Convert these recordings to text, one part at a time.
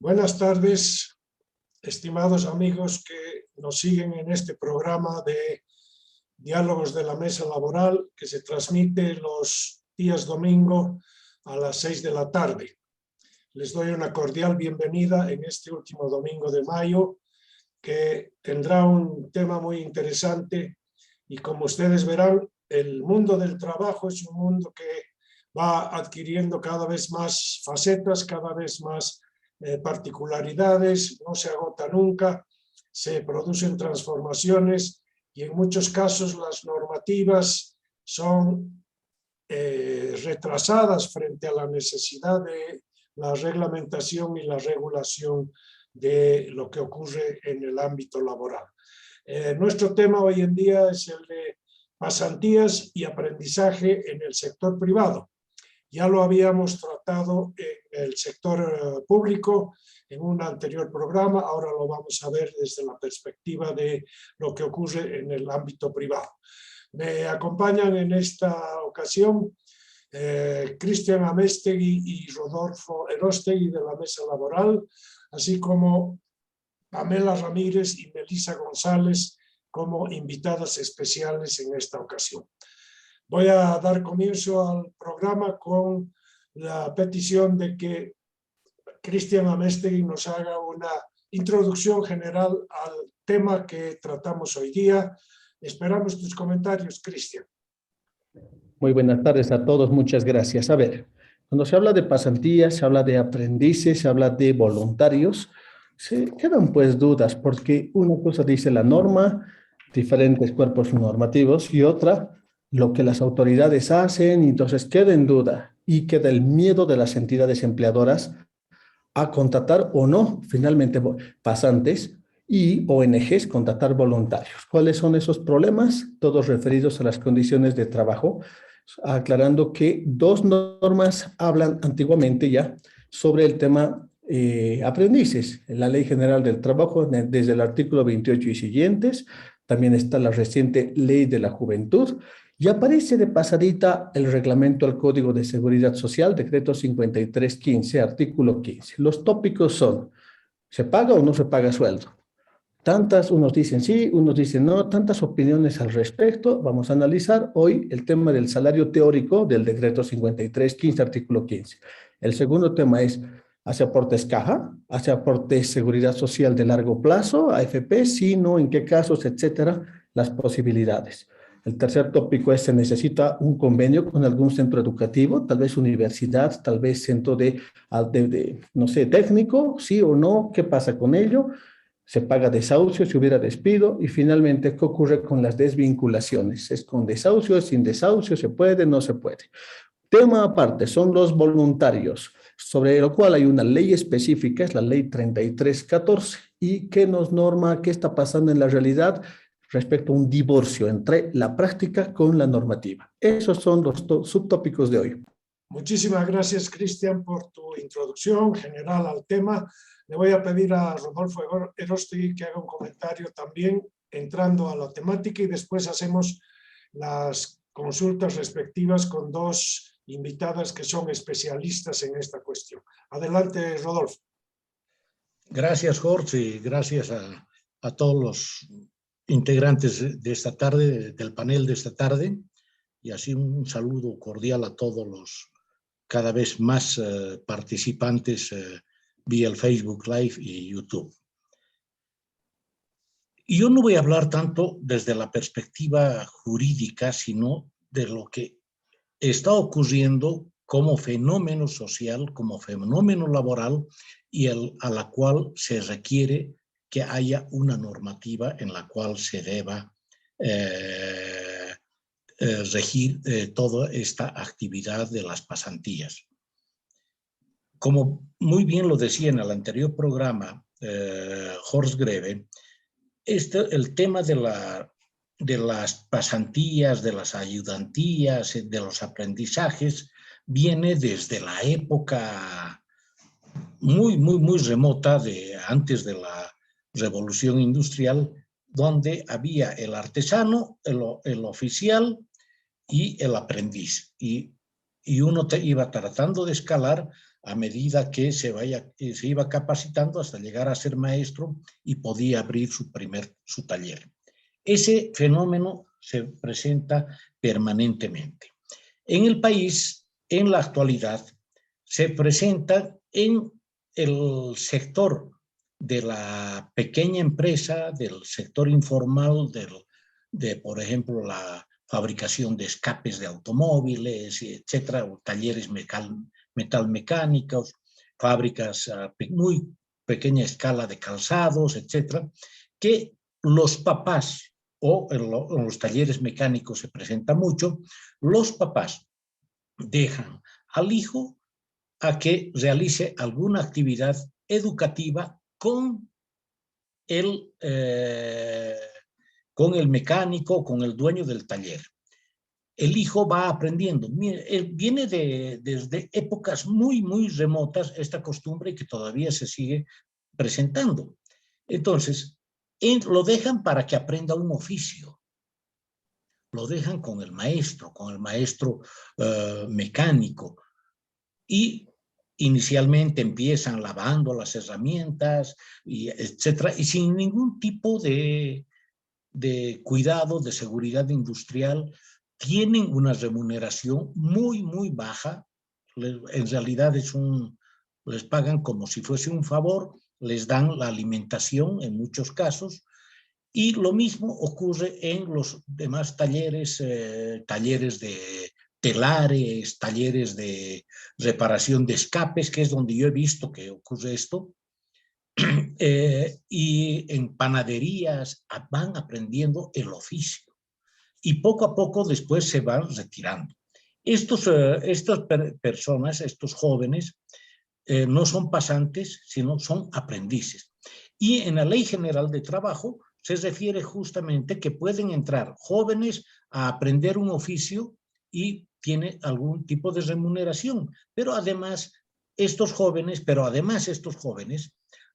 Buenas tardes, estimados amigos que nos siguen en este programa de Diálogos de la Mesa Laboral que se transmite los días domingo a las 6 de la tarde. Les doy una cordial bienvenida en este último domingo de mayo, que tendrá un tema muy interesante y, como ustedes verán, el mundo del trabajo es un mundo que va adquiriendo cada vez más facetas, cada vez más particularidades, no se agota nunca, se producen transformaciones y en muchos casos las normativas son retrasadas frente a la necesidad de la reglamentación y la regulación de lo que ocurre en el ámbito laboral. Nuestro tema hoy en día es el de pasantías y aprendizaje en el sector privado. Ya lo habíamos tratado en el sector público en un anterior programa, ahora lo vamos a ver desde la perspectiva de lo que ocurre en el ámbito privado. Me acompañan en esta ocasión Cristian Améztegui y Rodolfo Elóstegui de la Mesa Laboral, así como Pamela Ramírez y Melissa González como invitadas especiales en esta ocasión. Voy a dar comienzo al programa con la petición de que Cristian Améztegui nos haga una introducción general al tema que tratamos hoy día. Esperamos tus comentarios, Cristian. Muy buenas tardes a todos, muchas gracias. A ver, cuando se habla de pasantías, se habla de aprendices, se habla de voluntarios, se quedan pues dudas, porque una cosa dice la norma, diferentes cuerpos normativos, y otra, lo que las autoridades hacen, y entonces queda en duda, y queda el miedo de las entidades empleadoras a contratar o no, finalmente, pasantes, y ONGs contratar voluntarios. ¿Cuáles son esos problemas? Todos referidos a las condiciones de trabajo, aclarando que dos normas hablan antiguamente ya sobre el tema aprendices. La Ley General del Trabajo, desde el artículo 28 y siguientes, también está la reciente Ley de la Juventud, y aparece de pasadita el reglamento al Código de Seguridad Social, decreto 5315, artículo 15. Los tópicos son, ¿se paga o no se paga sueldo? Unos dicen sí, unos dicen no, tantas opiniones al respecto. Vamos a analizar hoy el tema del salario teórico del decreto 5315, artículo 15. El segundo tema es, ¿hace aportes caja? ¿Hace aportes seguridad social de largo plazo? ¿AFP? Sí, no, ¿en qué casos? Etcétera, las posibilidades. El tercer tópico es, ¿se necesita un convenio con algún centro educativo? Tal vez universidad, tal vez centro no sé, técnico, sí o no, ¿qué pasa con ello? ¿Se paga desahucio si hubiera despido? Y finalmente, ¿qué ocurre con las desvinculaciones? ¿Es con desahucio, es sin desahucio? ¿Se puede, no se puede? Tema aparte son los voluntarios, sobre lo cual hay una ley específica, es la ley 3314, y que nos norma qué está pasando en la realidad respecto a un divorcio entre la práctica con la normativa. Esos son los subtópicos de hoy. Muchísimas gracias, Cristian, por tu introducción general al tema. Le voy a pedir a Rodolfo Elóstegui que haga un comentario también entrando a la temática, y después hacemos las consultas respectivas con dos invitadas que son especialistas en esta cuestión. Adelante, Rodolfo. Gracias, Jorge, y gracias a todos los integrantes de esta tarde, del panel de esta tarde, y así un saludo cordial a todos los cada vez más participantes vía el Facebook Live y YouTube. Y yo no voy a hablar tanto desde la perspectiva jurídica, sino de lo que está ocurriendo como fenómeno social, como fenómeno laboral, y a la cual se requiere que haya una normativa en la cual se deba regir toda esta actividad de las pasantías. Como muy bien lo decía en el anterior programa Jorge Greve, el tema de las pasantías, de las ayudantías, de los aprendizajes, viene desde la época muy remota antes de la Revolución Industrial, donde había el artesano, el oficial y el aprendiz. Y uno iba tratando de escalar a medida que se iba capacitando hasta llegar a ser maestro y podía abrir su taller. Ese fenómeno se presenta permanentemente. En el país, en la actualidad, se presenta en el sector de la pequeña empresa, del sector informal, de por ejemplo, la fabricación de escapes de automóviles, etcétera, o talleres metalmecánicos, fábricas a muy pequeña escala de calzados, etcétera, que los papás, o en los talleres mecánicos se presenta mucho, los papás dejan al hijo a que realice alguna actividad educativa con el mecánico, con el dueño del taller. El hijo va aprendiendo. Viene desde épocas muy, muy remotas esta costumbre que todavía se sigue presentando. Entonces, lo dejan para que aprenda un oficio. Lo dejan con el maestro mecánico. Y inicialmente empiezan lavando las herramientas, etcétera, y sin ningún tipo de cuidado, de seguridad industrial. Tienen una remuneración muy, muy baja. En realidad les pagan como si fuese un favor, les dan la alimentación en muchos casos, y lo mismo ocurre en los demás talleres, talleres de telares, talleres de reparación de escapes, que es donde yo he visto que ocurre esto, y en panaderías van aprendiendo el oficio. Y poco a poco después se van retirando. Estas personas, estos jóvenes, no son pasantes, sino son aprendices. Y en la Ley General de Trabajo se refiere justamente que pueden entrar jóvenes a aprender un oficio y tiene algún tipo de remuneración. Pero además estos jóvenes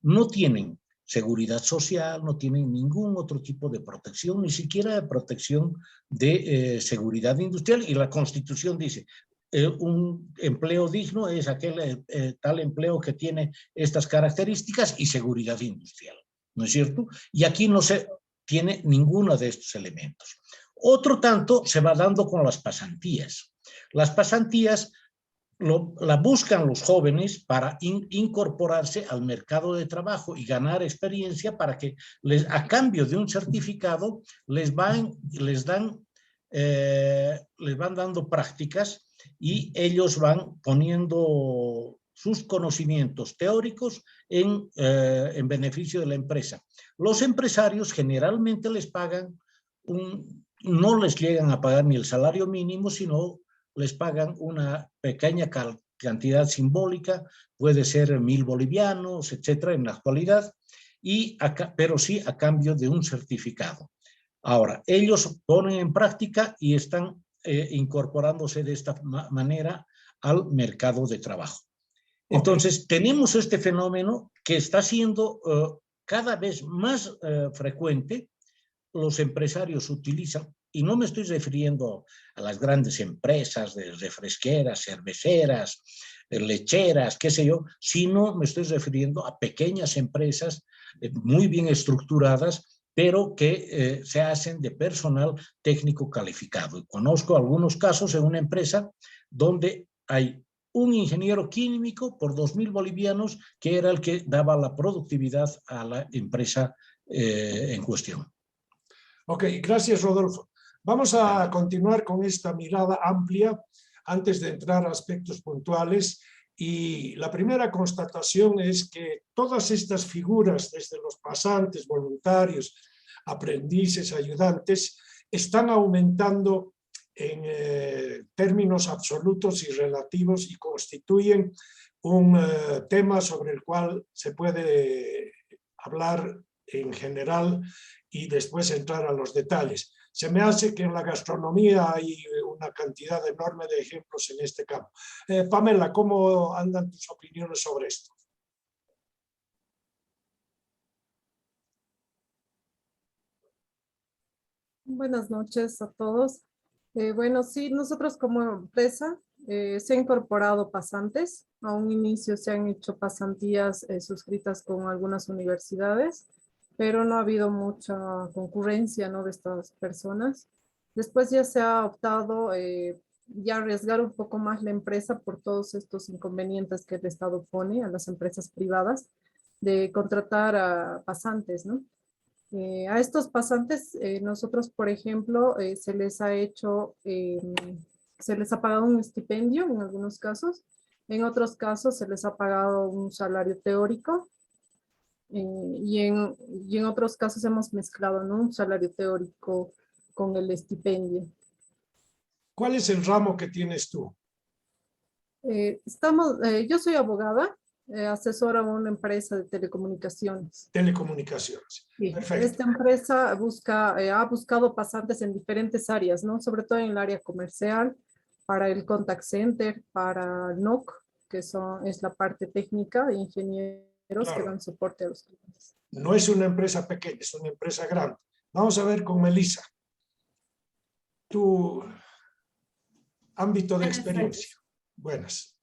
no tienen seguridad social, no tienen ningún otro tipo de protección, ni siquiera de protección de seguridad industrial. Y la Constitución dice, un empleo digno es aquel tal empleo que tiene estas características y seguridad industrial, ¿no es cierto? Y aquí no se tiene ninguno de estos elementos. Otro tanto se va dando con las pasantías. Las pasantías la buscan los jóvenes para incorporarse al mercado de trabajo y ganar experiencia para que a cambio de un certificado les van dando prácticas y ellos van poniendo sus conocimientos teóricos en beneficio de la empresa. Los empresarios generalmente les pagan no les llegan a pagar ni el salario mínimo, sino les pagan una pequeña cantidad simbólica, puede ser 1,000 bolivianos, etcétera, en la actualidad, pero sí a cambio de un certificado. Ahora, ellos ponen en práctica y están incorporándose de esta manera al mercado de trabajo. Entonces, tenemos este fenómeno que está siendo cada vez más frecuente. Los empresarios utilizan, y no me estoy refiriendo a las grandes empresas de refresqueras, cerveceras, lecheras, qué sé yo, sino me estoy refiriendo a pequeñas empresas muy bien estructuradas, pero que se hacen de personal técnico calificado. Y conozco algunos casos en una empresa donde hay un ingeniero químico por 2,000 bolivianos que era el que daba la productividad a la empresa en cuestión. Ok, gracias, Rodolfo. Vamos a continuar con esta mirada amplia antes de entrar a aspectos puntuales. Y la primera constatación es que todas estas figuras, desde los pasantes, voluntarios, aprendices, ayudantes, están aumentando en términos absolutos y relativos y constituyen un tema sobre el cual se puede hablar en general y después entrar a los detalles. Se me hace que en la gastronomía hay una cantidad enorme de ejemplos en este campo. Pamela, ¿cómo andan tus opiniones sobre esto? Buenas noches a todos. Bueno, sí, nosotros como empresa Se han incorporado pasantes. A un inicio se han hecho pasantías suscritas con algunas universidades, pero no ha habido mucha concurrencia, ¿no?, de estas personas. Después ya se ha optado ya arriesgar un poco más la empresa por todos estos inconvenientes que el Estado pone a las empresas privadas de contratar a pasantes, ¿no? A estos pasantes, nosotros, por ejemplo, se les ha hecho, se les ha pagado un estipendio en algunos casos, en otros casos se les ha pagado un salario teórico, y en otros casos hemos mezclado, ¿no?, un salario teórico con el estipendio. ¿Cuál es el ramo que tienes tú? Yo soy abogada, asesora a una empresa de telecomunicaciones. Telecomunicaciones. Sí, Perfecto. esta empresa ha buscado pasantes en diferentes áreas, ¿no? Sobre todo en el área comercial, para el contact center, para el NOC, que es la parte técnica de ingenieros que Claro. dan soporte a los clientes. No es una empresa pequeña, es una empresa grande. Vamos a ver con Melissa. Tu ámbito de experiencia. Buenas.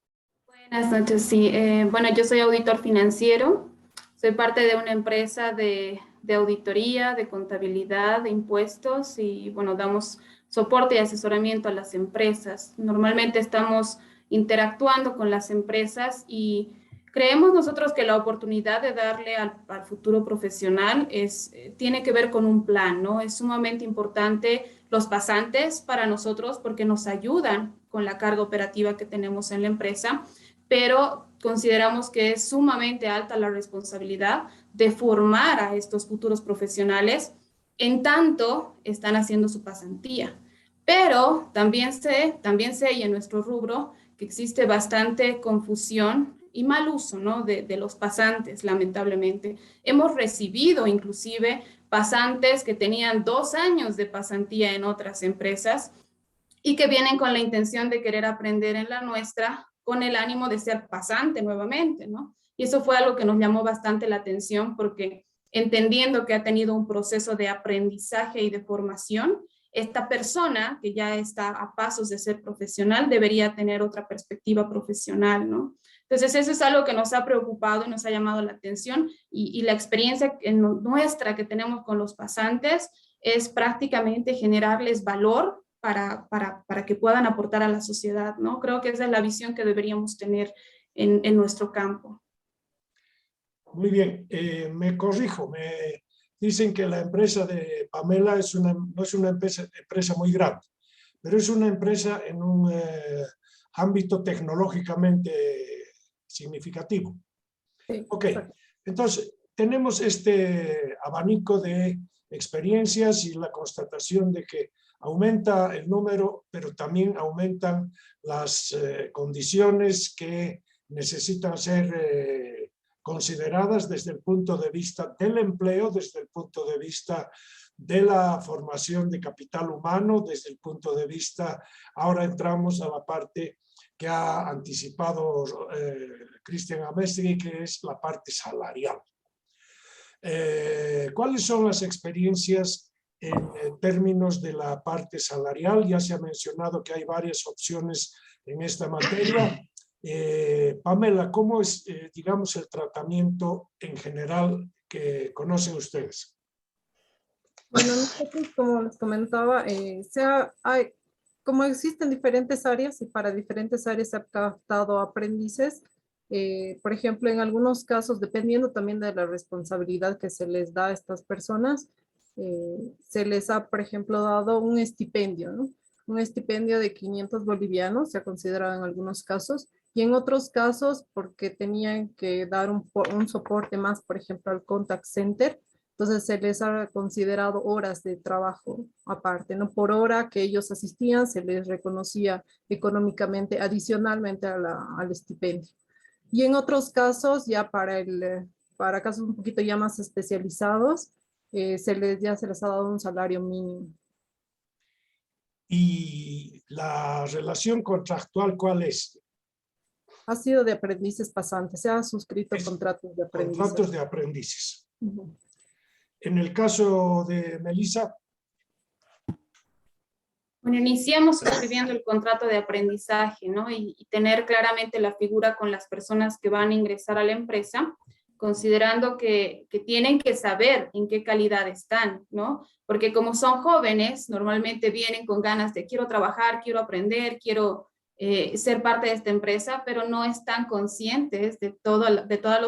Buenas noches, sí. Bueno, yo soy auditor financiero. Soy parte de una empresa de auditoría, de contabilidad, de impuestos y, bueno, damos soporte y asesoramiento a las empresas. Normalmente estamos interactuando con las empresas y creemos nosotros que la oportunidad de darle al futuro profesional tiene que ver con un plan, ¿no? Es sumamente importante los pasantes para nosotros porque nos ayudan con la carga operativa que tenemos en la empresa, pero consideramos que es sumamente alta la responsabilidad de formar a estos futuros profesionales en tanto están haciendo su pasantía. Pero también sé y en nuestro rubro que existe bastante confusión y mal uso, ¿no?, de los pasantes, lamentablemente. Hemos recibido inclusive pasantes que tenían 2 años de pasantía en otras empresas y que vienen con la intención de querer aprender en la nuestra con el ánimo de ser pasante nuevamente, ¿no? Y eso fue algo que nos llamó bastante la atención porque entendiendo que ha tenido un proceso de aprendizaje y de formación, esta persona que ya está a pasos de ser profesional debería tener otra perspectiva profesional, ¿no? Entonces eso es algo que nos ha preocupado y nos ha llamado la atención y la experiencia nuestra que tenemos con los pasantes es prácticamente generarles valor para que puedan aportar a la sociedad, ¿no? Creo que esa es la visión que deberíamos tener en nuestro campo. Muy bien, me corrijo, me dicen que la empresa de Pamela no es una empresa muy grande, pero es una empresa en un ámbito tecnológicamente significativo. Sí, Ok, exacto. entonces tenemos este abanico de experiencias y la constatación de que aumenta el número, pero también aumentan las condiciones que necesitan ser consideradas desde el punto de vista del empleo, desde el punto de vista de la formación de capital humano, desde el punto de vista, ahora entramos a la parte que ha anticipado Cristian Améztegui, que es la parte salarial. ¿Cuáles son las experiencias en términos de la parte salarial? Ya se ha mencionado que hay varias opciones en esta materia. Pamela, ¿cómo es, digamos, el tratamiento en general que conocen ustedes? Bueno, nosotros, como les comentaba, como existen diferentes áreas y para diferentes áreas se ha captado aprendices, por ejemplo, en algunos casos, dependiendo también de la responsabilidad que se les da a estas personas, se les ha, por ejemplo, dado un estipendio, ¿no? Un estipendio de 500 bolivianos, se ha considerado en algunos casos, y en otros casos, porque tenían que dar un soporte más, por ejemplo, al contact center, entonces se les ha considerado horas de trabajo aparte, ¿no? Por hora que ellos asistían, se les reconocía económicamente, adicionalmente al estipendio. Y en otros casos, ya para casos un poquito ya más especializados, ya se les ha dado un salario mínimo. ¿Y la relación contractual cuál es? Ha sido de aprendices pasantes, se han suscrito Es contratos de aprendizaje. Contratos de aprendices. Uh-huh. En el caso de Melissa. Bueno, iniciamos escribiendo el contrato de aprendizaje, ¿no? Y tener claramente la figura con las personas que van a ingresar a la empresa, considerando que tienen que saber en qué calidad están, ¿no? Porque como son jóvenes, normalmente vienen con ganas de quiero trabajar, quiero aprender, quiero ser parte de esta empresa, pero no están conscientes de todos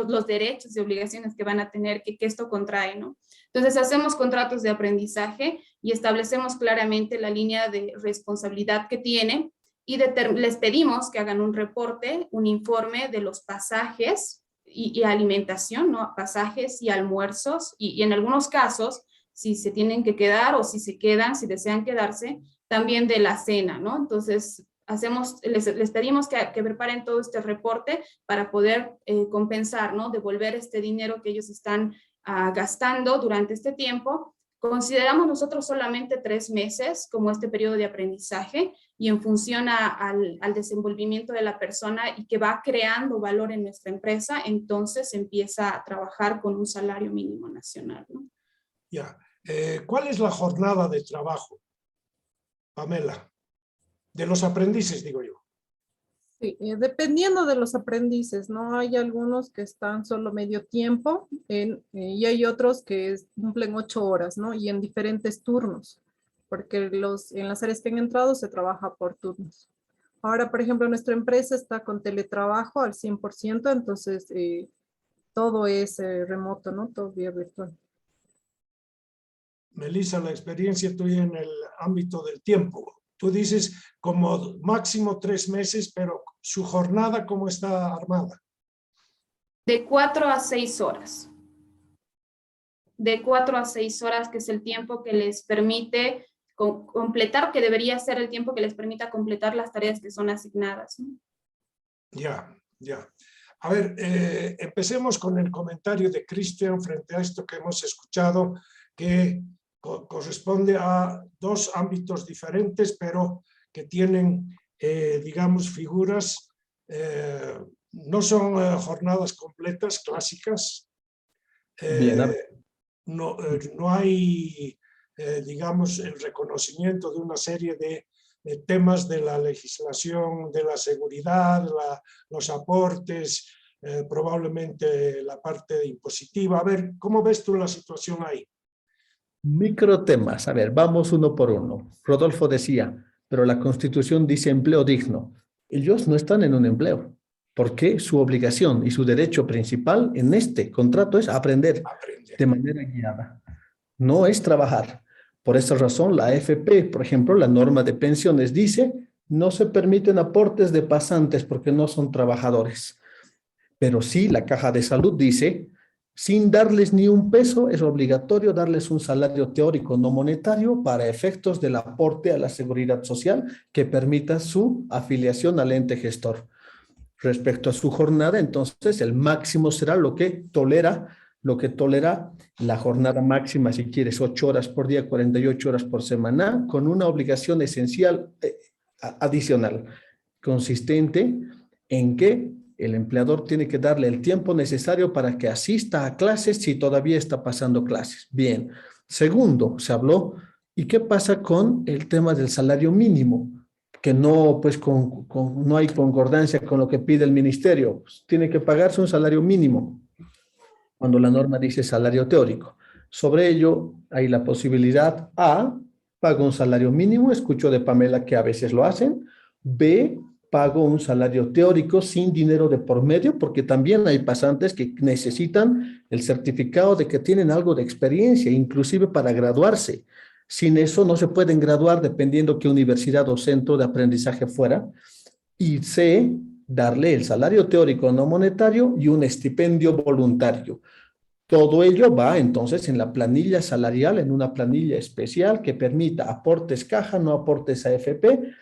los derechos y obligaciones que van a tener, que esto contrae, ¿no? Entonces hacemos contratos de aprendizaje y establecemos claramente la línea de responsabilidad que tiene y les pedimos que hagan un reporte, un informe de los pasajes y alimentación, ¿no? Pasajes y almuerzos y en algunos casos, si se tienen que quedar o si se quedan, si desean quedarse, también de la cena, ¿no? Entonces, les pedimos que preparen todo este reporte para poder compensar, ¿no? Devolver este dinero que ellos están gastando durante este tiempo. Consideramos nosotros solamente 3 meses como este periodo de aprendizaje y en función al desenvolvimiento de la persona y que va creando valor en nuestra empresa, entonces empieza a trabajar con un salario mínimo nacional, ¿no? Ya. ¿Cuál es la jornada de trabajo, Pamela? De los aprendices, digo yo. Sí, dependiendo de los aprendices, ¿no? Hay algunos que están solo medio tiempo y hay otros que cumplen 8 horas, ¿no? Y en diferentes turnos, porque en las áreas que han entrado se trabaja por turnos. Ahora, por ejemplo, nuestra empresa está con teletrabajo al 100%, entonces todo es remoto, ¿no? Todo vía virtual. Melissa, la experiencia tuya en el ámbito del tiempo. Tú dices como máximo 3 meses, pero su jornada, ¿cómo está armada? De 4 a 6 horas. De 4 a 6 horas, que es el tiempo que les permite completar, que debería ser el tiempo que les permita completar las tareas que son asignadas, ¿no? Ya, ya. A ver, empecemos con el comentario de Cristian frente a esto que hemos escuchado, que corresponde a 2 ámbitos diferentes, pero que tienen, digamos, figuras, no son jornadas completas, clásicas. Bien, No hay, digamos, el reconocimiento de una serie de temas de la legislación, de la seguridad, los aportes, probablemente la parte impositiva. A ver, ¿cómo ves tú la situación ahí? microtemas. A ver, vamos uno por uno. Rodolfo decía, pero la Constitución dice empleo digno. Ellos no están en un empleo, porque su obligación y su derecho principal en este contrato es aprender de manera guiada. No es trabajar. Por esta razón, la AFP, por ejemplo, la norma de pensiones dice, no se permiten aportes de pasantes porque no son trabajadores. Pero sí, la Caja de Salud dice, sin darles ni un peso, es obligatorio darles un salario teórico no monetario para efectos del aporte a la seguridad social que permita su afiliación al ente gestor. Respecto a su jornada, entonces, el máximo será lo que tolera la jornada máxima, si quieres, 8 horas por día, 48 horas por semana, con una obligación esencial adicional, consistente en que el empleador tiene que darle el tiempo necesario para que asista a clases si todavía está pasando clases. Bien. Segundo, se habló, ¿y qué pasa con el tema del salario mínimo? Que no, pues, no hay concordancia con lo que pide el ministerio. Pues, tiene que pagarse un salario mínimo cuando la norma dice salario teórico. Sobre ello hay la posibilidad A, pago un salario mínimo, escucho de Pamela que a veces lo hacen. B, pago un salario teórico sin dinero de por medio, porque también hay pasantes que necesitan el certificado de que tienen algo de experiencia, inclusive para graduarse. Sin eso no se pueden graduar dependiendo qué universidad o centro de aprendizaje fuera. Y C, darle el salario teórico no monetario y un estipendio voluntario. Todo ello va entonces en la planilla salarial, en una planilla especial que permita aportes caja, no aportes AFP,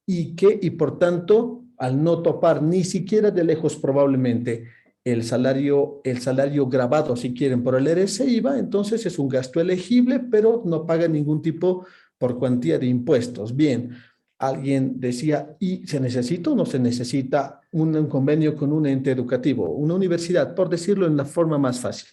y por tanto, al no topar ni siquiera de lejos probablemente el salario grabado, si quieren, por el RC-IVA, entonces es un gasto elegible, pero no paga ningún tipo por cuantía de impuestos. Bien, alguien decía, ¿y se necesita o no se necesita un convenio con un ente educativo, una universidad, por decirlo en la forma más fácil?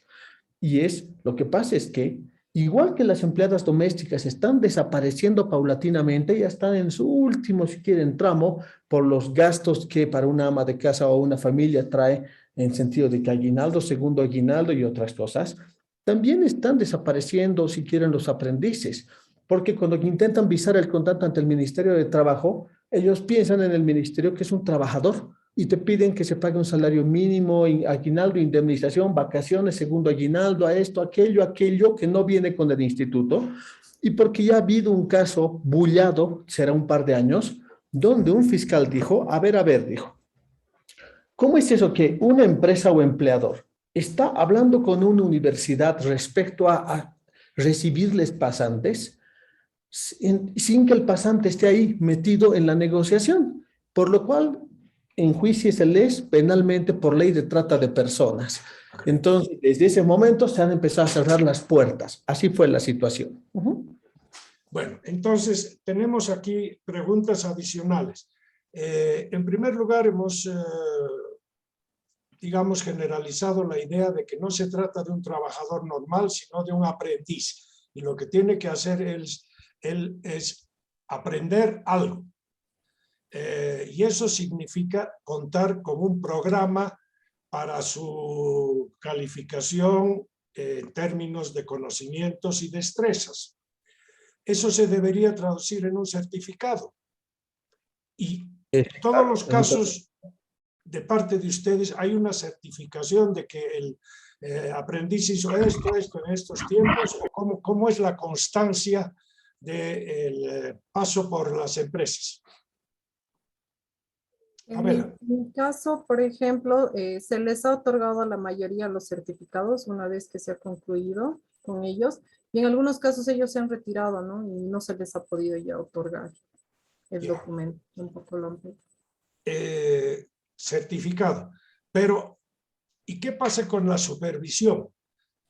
Y lo que pasa es que igual que las empleadas domésticas están desapareciendo paulatinamente, ya están en su último, si quieren, tramo por los gastos que para una ama de casa o una familia trae en sentido de que aguinaldo, segundo aguinaldo y otras cosas. También están desapareciendo, si quieren, los aprendices, porque cuando intentan visar el contrato ante el Ministerio de Trabajo, ellos piensan en el ministerio que es un trabajador y te piden que se pague un salario mínimo, aguinaldo, indemnización, vacaciones, segundo aguinaldo, a esto, aquello que no viene con el instituto. Y porque ya ha habido un caso bullado, será un par de años, donde un fiscal dijo, a ver, dijo, ¿cómo es eso que una empresa o empleador está hablando con una universidad respecto a recibirles pasantes sin que el pasante esté ahí metido en la negociación? Por lo cual, enjuícieseles penalmente por ley de trata de personas. Entonces, desde ese momento se han empezado a cerrar las puertas. Así fue la situación. Bueno, entonces tenemos aquí preguntas adicionales. En primer lugar, hemos, digamos, generalizado la idea de que no se trata de un trabajador normal, sino de un aprendiz. Y lo que tiene que hacer él es aprender algo. Y eso significa contar con un programa para su calificación en términos de conocimientos y destrezas. Eso se debería traducir en un certificado. Y en todos los casos, de parte de ustedes, hay una certificación de que el aprendiz hizo esto en estos tiempos, o cómo es la constancia del paso por las empresas. En mi caso, por ejemplo, se les ha otorgado a la mayoría los certificados una vez que se ha concluido con ellos, y en algunos casos ellos se han retirado, ¿no? Y no se les ha podido ya otorgar el documento, un poco lento. Certificado. Pero, ¿y qué pasa con la supervisión?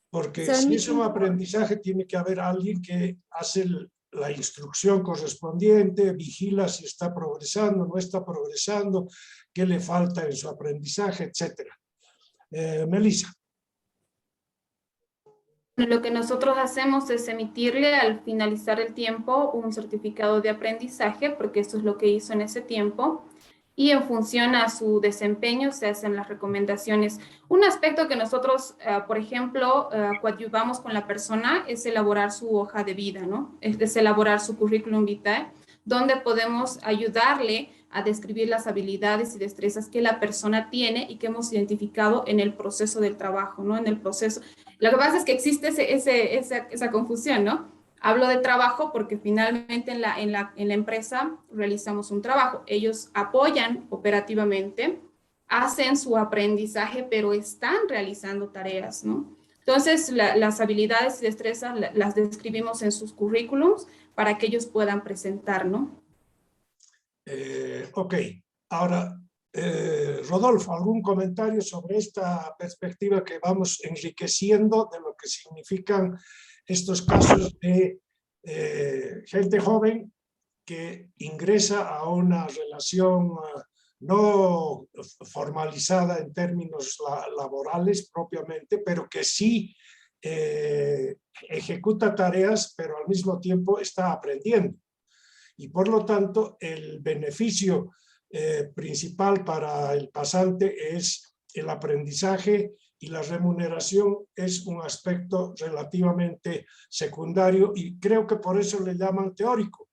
Porque si es un aprendizaje, tiene que haber alguien que hace la instrucción correspondiente, vigila si está progresando, no está progresando, qué le falta en su aprendizaje, etc. Melissa. Lo que nosotros hacemos es emitirle al finalizar el tiempo un certificado de aprendizaje, porque eso es lo que hizo en ese tiempo, y en función a su desempeño se hacen las recomendaciones. Un aspecto que nosotros, por ejemplo, coadyuvamos con la persona es elaborar su hoja de vida, ¿no? Es elaborar su currículum vitae, donde podemos ayudarle a describir las habilidades y destrezas que la persona tiene y que hemos identificado en el proceso del trabajo, ¿no? En el proceso. Lo que pasa es que existe esa confusión, ¿no? Hablo de trabajo porque finalmente en la empresa realizamos un trabajo. Ellos apoyan operativamente, hacen su aprendizaje, pero están realizando tareas, ¿no? Entonces, las habilidades y destrezas las describimos en sus currículums para que ellos puedan presentar, ¿no? Ok, ahora, Rodolfo, ¿algún comentario sobre esta perspectiva que vamos enriqueciendo de lo que significan estos casos de gente joven que ingresa a una relación no formalizada en términos laborales propiamente, pero que sí ejecuta tareas, pero al mismo tiempo está aprendiendo? Y por lo tanto, el beneficio principal para el pasante es el aprendizaje, y la remuneración es un aspecto relativamente secundario, y creo que por eso le llaman teórico.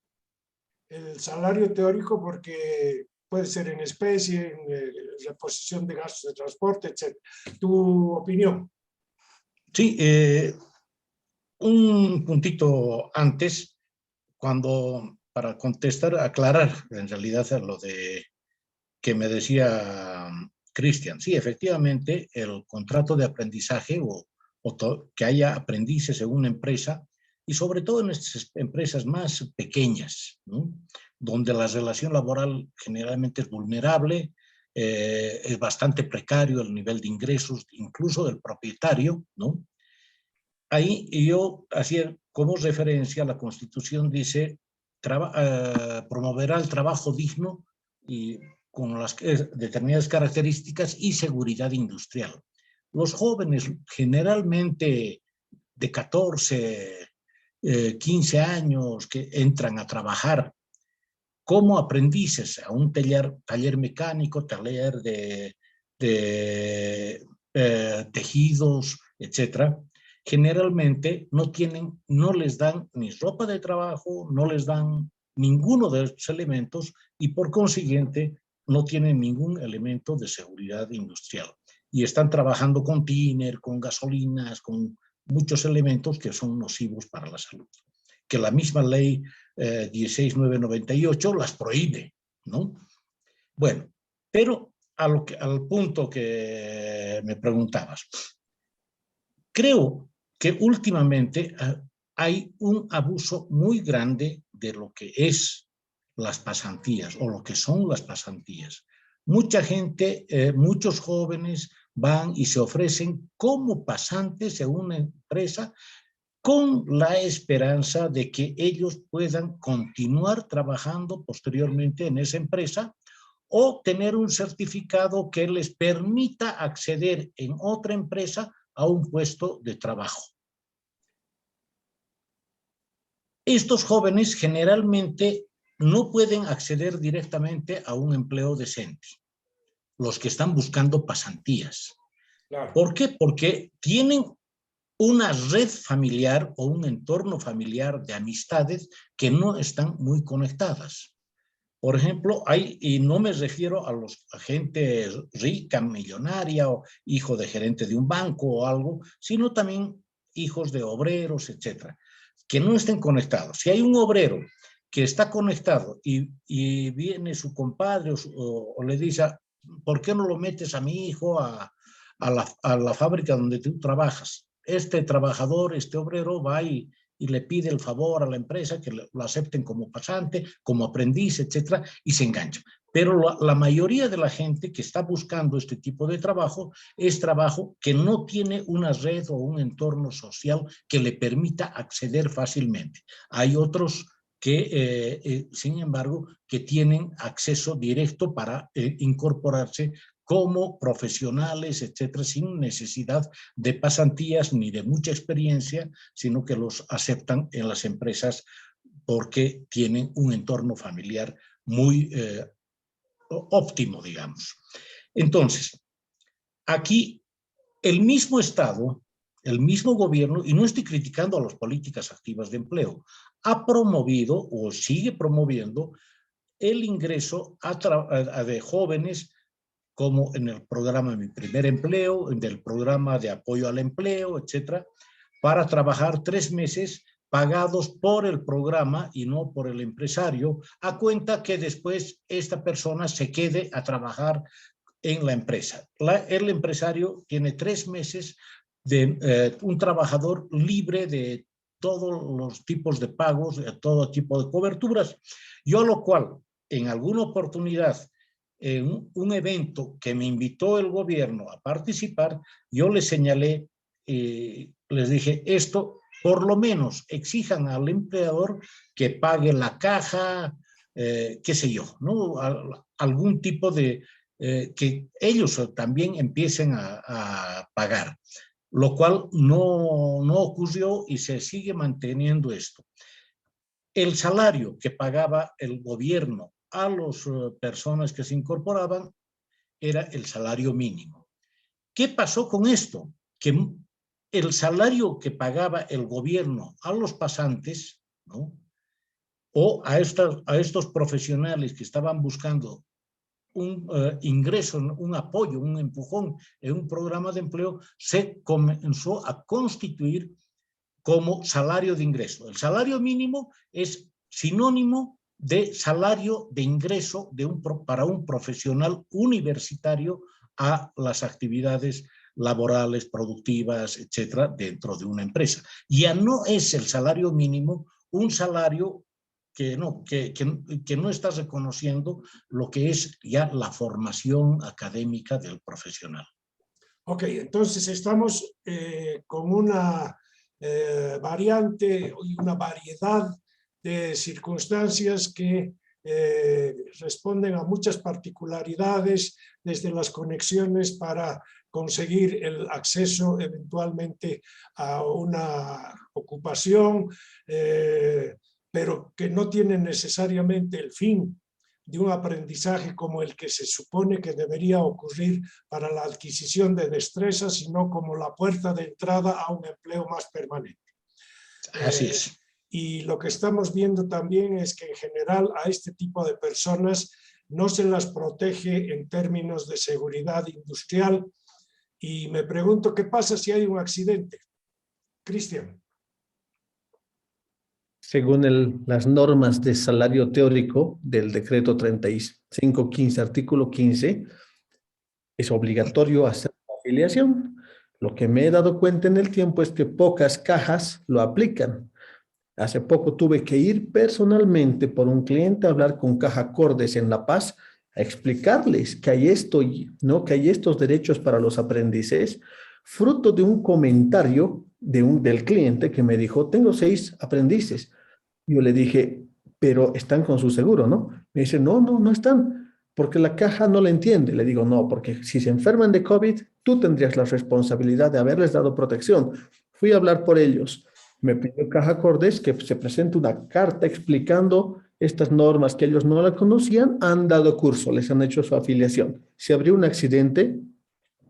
El salario teórico, porque puede ser en especie, en reposición de gastos de transporte, etc. ¿Tu opinión? Sí, un puntito antes, para contestar, aclarar en realidad a lo de que me decía Cristian. Sí, efectivamente, el contrato de aprendizaje o que haya aprendices en una empresa, y sobre todo en estas empresas más pequeñas, ¿no? Donde la relación laboral generalmente es vulnerable, es bastante precario el nivel de ingresos, incluso del propietario, ¿no? Ahí yo hacía como referencia a la Constitución, dice, promoverá el trabajo digno y con las determinadas características y seguridad industrial. Los jóvenes generalmente de 14, 15 años que entran a trabajar como aprendices a un taller mecánico, taller de tejidos, etcétera, generalmente no les dan ni ropa de trabajo, no les dan ninguno de estos elementos y por consiguiente no tienen ningún elemento de seguridad industrial. Y están trabajando con tiner, con gasolinas, con muchos elementos que son nocivos para la salud. Que la misma ley 16998 las prohíbe, ¿no? Bueno, pero al punto que me preguntabas, creo que últimamente hay un abuso muy grande de lo que es las pasantías o lo que son las pasantías. Mucha gente, muchos jóvenes van y se ofrecen como pasantes en una empresa con la esperanza de que ellos puedan continuar trabajando posteriormente en esa empresa o tener un certificado que les permita acceder en otra empresa a un puesto de trabajo. Estos jóvenes generalmente no pueden acceder directamente a un empleo decente, los que están buscando pasantías. Claro. ¿Por qué? Porque tienen una red familiar o un entorno familiar de amistades que no están muy conectadas. Por ejemplo, y no me refiero a gente rica, millonaria o hijo de gerente de un banco o algo, sino también hijos de obreros, etcétera, que no estén conectados. Si hay un obrero que está conectado y viene su compadre o le dice, ¿por qué no lo metes a mi hijo a la fábrica donde tú trabajas? Este trabajador, este obrero va y le pide el favor a la empresa que lo acepten como pasante, como aprendiz, etcétera, y se engancha. Pero la mayoría de la gente que está buscando este tipo de trabajo es trabajo que no tiene una red o un entorno social que le permita acceder fácilmente. Hay otros que, sin embargo, que tienen acceso directo para incorporarse como profesionales, etcétera, sin necesidad de pasantías ni de mucha experiencia, sino que los aceptan en las empresas porque tienen un entorno familiar muy óptimo, digamos. Entonces, aquí el mismo Estado, el mismo gobierno, y no estoy criticando a las políticas activas de empleo, ha promovido o sigue promoviendo el ingreso de jóvenes como en el programa Mi Primer Empleo, en el programa de apoyo al empleo, etcétera, para trabajar 3 meses pagados por el programa y no por el empresario, a cuenta que después esta persona se quede a trabajar en la empresa. El empresario tiene 3 meses de un trabajador libre de todos los tipos de pagos, de todo tipo de coberturas. Yo lo cual, en alguna oportunidad, en un evento que me invitó el gobierno a participar, yo les señalé, les dije, esto por lo menos exijan al empleador que pague la caja, qué sé yo, ¿no? Algún tipo de, que ellos también empiecen a pagar, lo cual no ocurrió y se sigue manteniendo esto. El salario que pagaba el gobierno a las personas que se incorporaban era el salario mínimo. ¿Qué pasó con esto? Que el salario que pagaba el gobierno a los pasantes, ¿no? O a estos profesionales que estaban buscando un ingreso, un apoyo, un empujón en un programa de empleo, se comenzó a constituir como salario de ingreso. El salario mínimo es sinónimo de salario de ingreso para un profesional universitario a las actividades laborales, productivas, etcétera, dentro de una empresa. Ya no es el salario mínimo un salario que no está reconociendo lo que es ya la formación académica del profesional. Ok, entonces estamos con una variante y una variedad de circunstancias que responden a muchas particularidades, desde las conexiones para conseguir el acceso eventualmente a una ocupación, pero que no tienen necesariamente el fin de un aprendizaje como el que se supone que debería ocurrir para la adquisición de destrezas, sino como la puerta de entrada a un empleo más permanente. Así es. Y lo que estamos viendo también es que en general a este tipo de personas no se las protege en términos de seguridad industrial. Y me pregunto qué pasa si hay un accidente. Cristian. Según las normas de salario teórico del decreto 3515, artículo 15, es obligatorio hacer la afiliación. Lo que me he dado cuenta en el tiempo es que pocas cajas lo aplican. Hace poco tuve que ir personalmente por un cliente a hablar con Caja Cordes en La Paz, a explicarles que hay esto, ¿no? Que hay estos derechos para los aprendices, fruto de un comentario del cliente que me dijo, tengo 6 aprendices. Yo le dije, pero están con su seguro, ¿no? Me dice, no están, porque la caja no la entiende. Le digo, no, porque si se enferman de COVID, tú tendrías la responsabilidad de haberles dado protección. Fui a hablar por ellos. Me pidió Caja Cordes que se presente una carta explicando estas normas que ellos no la conocían, han dado curso, les han hecho su afiliación. Si habría un accidente,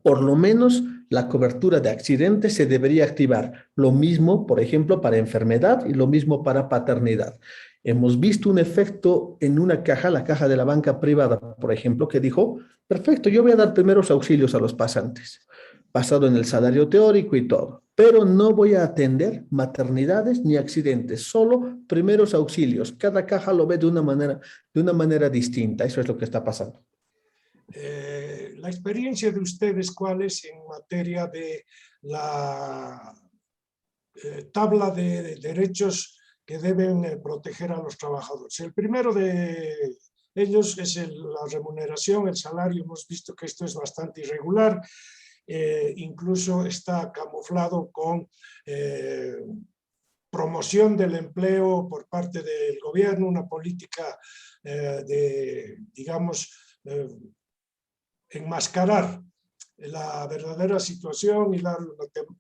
por lo menos la cobertura de accidentes se debería activar. Lo mismo, por ejemplo, para enfermedad y lo mismo para paternidad. Hemos visto un efecto en una caja, la caja de la banca privada, por ejemplo, que dijo, perfecto, yo voy a dar primeros auxilios a los pasantes, basado en el salario teórico y todo, pero no voy a atender maternidades ni accidentes, solo primeros auxilios. Cada caja lo ve de una manera distinta. Eso es lo que está pasando. La experiencia de ustedes, ¿cuál es en materia de la tabla de derechos que deben proteger a los trabajadores? El primero de ellos es la remuneración, el salario. Hemos visto que esto es bastante irregular, incluso está camuflado con promoción del empleo por parte del gobierno, una política digamos, enmascarar la verdadera situación y dar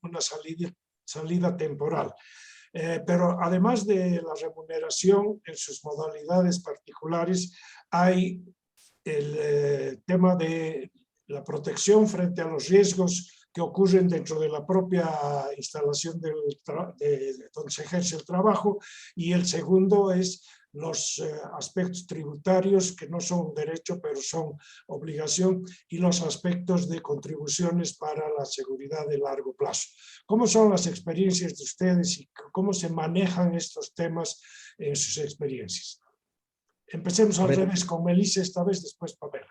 una salida temporal. Pero además de la remuneración en sus modalidades particulares, hay el tema de la protección frente a los riesgos que ocurren dentro de la propia instalación donde se ejerce el trabajo, y el segundo es los aspectos tributarios, que no son derecho, pero son obligación, y los aspectos de contribuciones para la seguridad de largo plazo. ¿Cómo son las experiencias de ustedes y cómo se manejan estos temas en sus experiencias? Empecemos al revés, con Melissa esta vez, después Pamela.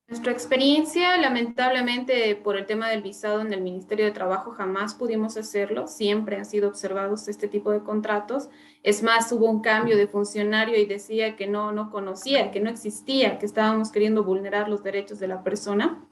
Nuestra experiencia, lamentablemente, por el tema del visado en el Ministerio de Trabajo, jamás pudimos hacerlo. Siempre han sido observados este tipo de contratos. Es más, hubo un cambio de funcionario y decía que no conocía, que no existía, que estábamos queriendo vulnerar los derechos de la persona.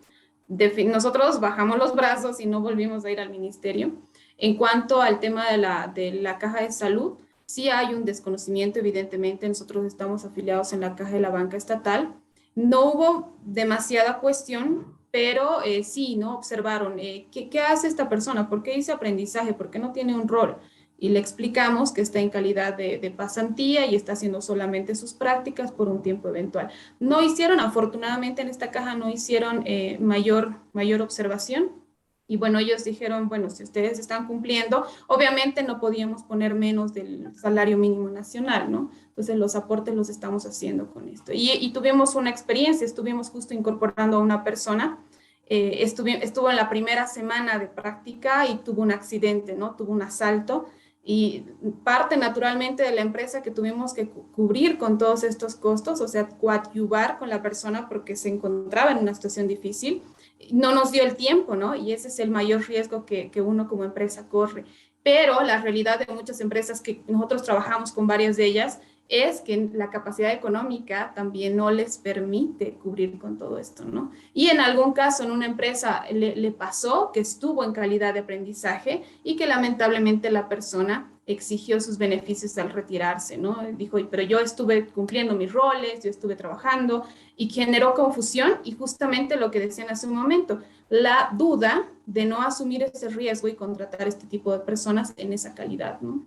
Nosotros bajamos los brazos y no volvimos a ir al ministerio. En cuanto al tema de la caja de salud, sí hay un desconocimiento, evidentemente. Nosotros estamos afiliados en la caja de la banca estatal. No hubo demasiada cuestión, pero sí, ¿no? Observaron, ¿qué hace esta persona? ¿Por qué dice aprendizaje? ¿Por qué no tiene un rol? Y le explicamos que está en calidad de pasantía y está haciendo solamente sus prácticas por un tiempo eventual. No hicieron, afortunadamente en esta caja no hicieron mayor observación. Y bueno, ellos dijeron, bueno, si ustedes están cumpliendo, obviamente no podíamos poner menos del salario mínimo nacional, ¿no? Entonces los aportes los estamos haciendo con esto. Y tuvimos una experiencia, estuvimos justo incorporando a una persona, estuvo en la primera semana de práctica y tuvo un accidente, ¿no? Tuvo un asalto, y parte naturalmente de la empresa que tuvimos que cubrir con todos estos costos, o sea, coadyuvar con la persona porque se encontraba en una situación difícil. No nos dio el tiempo, ¿no? Y ese es el mayor riesgo que uno como empresa corre. Pero la realidad de muchas empresas, que nosotros trabajamos con varias de ellas, es que la capacidad económica también no les permite cubrir con todo esto, ¿no? Y en algún caso en una empresa le pasó que estuvo en calidad de aprendizaje y que lamentablemente la persona exigió sus beneficios al retirarse, ¿no? Dijo, pero yo estuve cumpliendo mis roles, yo estuve trabajando, y generó confusión, y justamente lo que decían hace un momento, la duda de no asumir ese riesgo y contratar este tipo de personas en esa calidad, ¿no?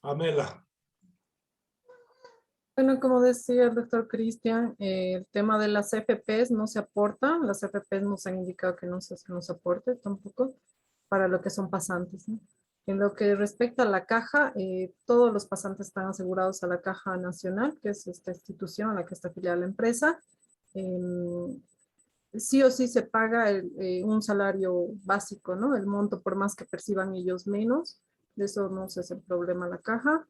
Amela. Bueno, como decía el doctor Cristian, el tema de las FPs no se aporta, las FPs nos han indicado que no se nos aporte tampoco para lo que son pasantes, ¿no? En lo que respecta a la caja, todos los pasantes están asegurados a la Caja Nacional, que es esta institución a la que está afiliada la empresa. Sí o sí se paga un salario básico, ¿no? El monto, por más que perciban ellos menos, de eso no se hace problema la caja.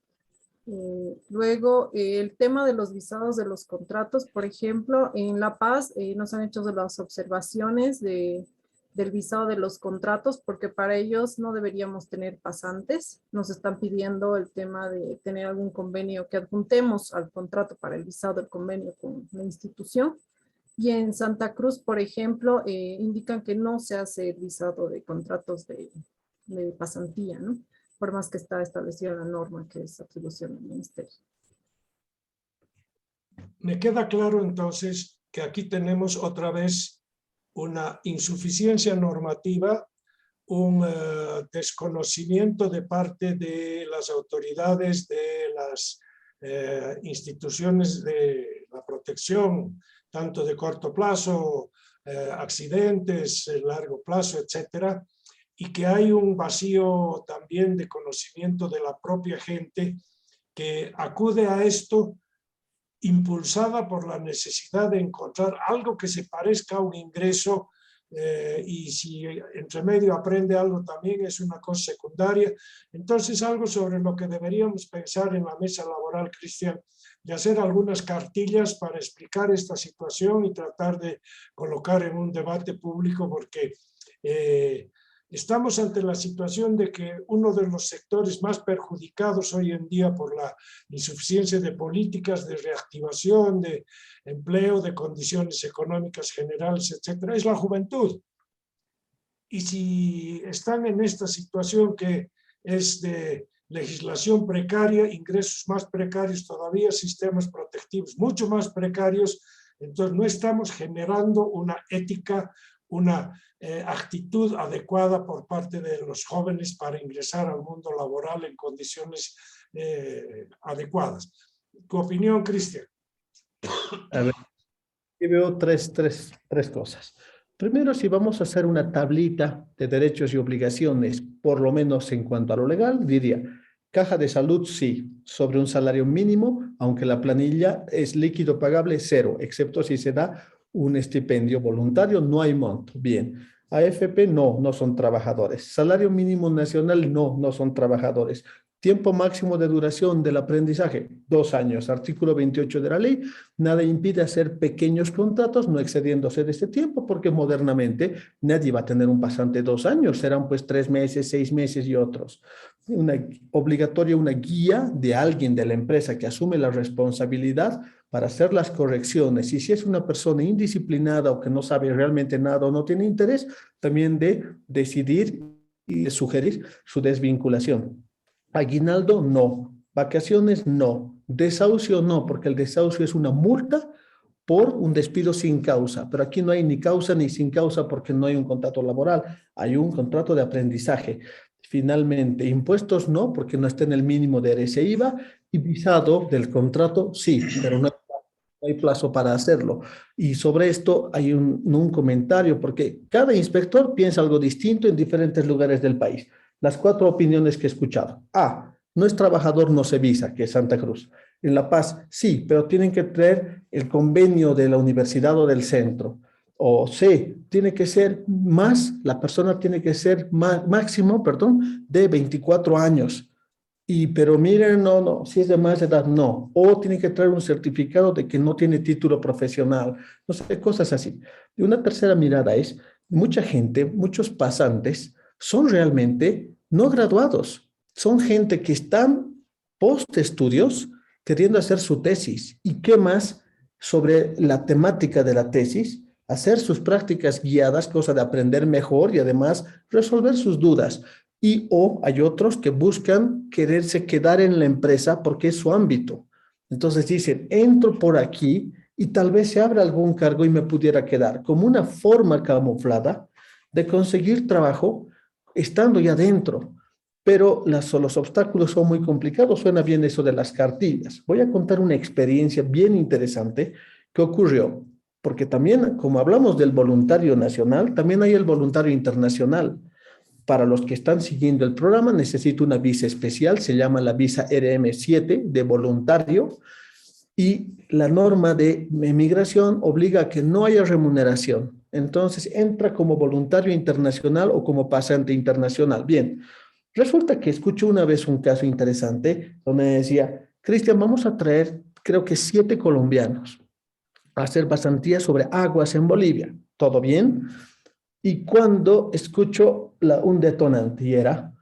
Luego, el tema de los visados de los contratos, por ejemplo, en La Paz nos han hecho las observaciones del visado de los contratos, porque para ellos no deberíamos tener pasantes. Nos están pidiendo el tema de tener algún convenio que adjuntemos al contrato para el visado del convenio con la institución. Y en Santa Cruz, por ejemplo, indican que no se hace el visado de contratos de pasantía, ¿no? Por más que está establecida la norma que es atribución del ministerio. Me queda claro entonces que aquí tenemos otra vez una insuficiencia normativa, un desconocimiento de parte de las autoridades, de las instituciones de la protección, tanto de corto plazo, accidentes, largo plazo, etcétera, y que hay un vacío también de conocimiento de la propia gente que acude a esto impulsada por la necesidad de encontrar algo que se parezca a un ingreso, y si entre medio aprende algo también es una cosa secundaria. Entonces, algo sobre lo que deberíamos pensar en la mesa laboral, Cristian, de hacer algunas cartillas para explicar esta situación y tratar de colocar en un debate público, porque estamos ante la situación de que uno de los sectores más perjudicados hoy en día por la insuficiencia de políticas de reactivación, de empleo, de condiciones económicas generales, etcétera, es la juventud. Y si están en esta situación que es de legislación precaria, ingresos más precarios todavía, sistemas protectivos mucho más precarios, entonces no estamos generando una ética, una actitud adecuada por parte de los jóvenes para ingresar al mundo laboral en condiciones adecuadas. ¿Tu opinión, Cristian? A ver, aquí veo tres cosas. Primero, si vamos a hacer una tablita de derechos y obligaciones, por lo menos en cuanto a lo legal, diría, caja de salud sí, sobre un salario mínimo, aunque la planilla es líquido pagable cero, excepto si se da un estipendio voluntario, no hay monto. Bien. AFP no son trabajadores. Salario mínimo nacional no son trabajadores. Tiempo máximo de duración del aprendizaje, 2 años. Artículo 28 de la ley, nada impide hacer pequeños contratos no excediéndose de este tiempo, porque modernamente nadie va a tener un pasante 2 años, serán pues 3 meses, 6 meses y otros. Obligatoria una guía de alguien de la empresa que asume la responsabilidad para hacer las correcciones, y si es una persona indisciplinada o que no sabe realmente nada o no tiene interés, también de decidir y de sugerir su desvinculación. Aguinaldo no, vacaciones no, desahucio no, porque el desahucio es una multa por un despido sin causa, pero aquí no hay ni causa ni sin causa porque no hay un contrato laboral, hay un contrato de aprendizaje. Finalmente, impuestos no, porque no está en el mínimo de IVA, y visado del contrato sí, pero no hay plazo para hacerlo. Y sobre esto hay un comentario, porque cada inspector piensa algo distinto en diferentes lugares del país. Las 4 opiniones que he escuchado. A, no es trabajador, no se visa, que es Santa Cruz. En La Paz, sí, pero tienen que traer el convenio de la universidad o del centro. O C, tiene que ser más, la persona tiene que ser máximo, de 24 años. Pero miren, no, si es de más edad, no. O tiene que traer un certificado de que no tiene título profesional. No sé, cosas así. Y una tercera mirada es, mucha gente, muchos pasantes, son realmente no graduados. Son gente que están post estudios queriendo hacer su tesis. ¿Y qué más sobre la temática de la tesis? Hacer sus prácticas guiadas, cosa de aprender mejor y además resolver sus dudas. y o hay otros que buscan quererse quedar en la empresa porque es su ámbito. Entonces dicen, entro por aquí y tal vez se abra algún cargo y me pudiera quedar, como una forma camuflada de conseguir trabajo estando ya dentro. Pero los obstáculos son muy complicados. Suena bien eso de las cartillas. Voy a contar una experiencia bien interesante que ocurrió, porque también, como hablamos del voluntario nacional, también hay el voluntario internacional. Para los que están siguiendo el programa, necesito una visa especial, se llama la visa RM7 de voluntario, y la norma de migración obliga a que no haya remuneración. Entonces, entra como voluntario internacional o como pasante internacional. Bien, resulta que escucho una vez un caso interesante donde decía, Cristian, vamos a traer, creo que 7 colombianos a hacer pasantías sobre aguas en Bolivia. ¿Todo bien? Y cuando escucho un detonante, y era,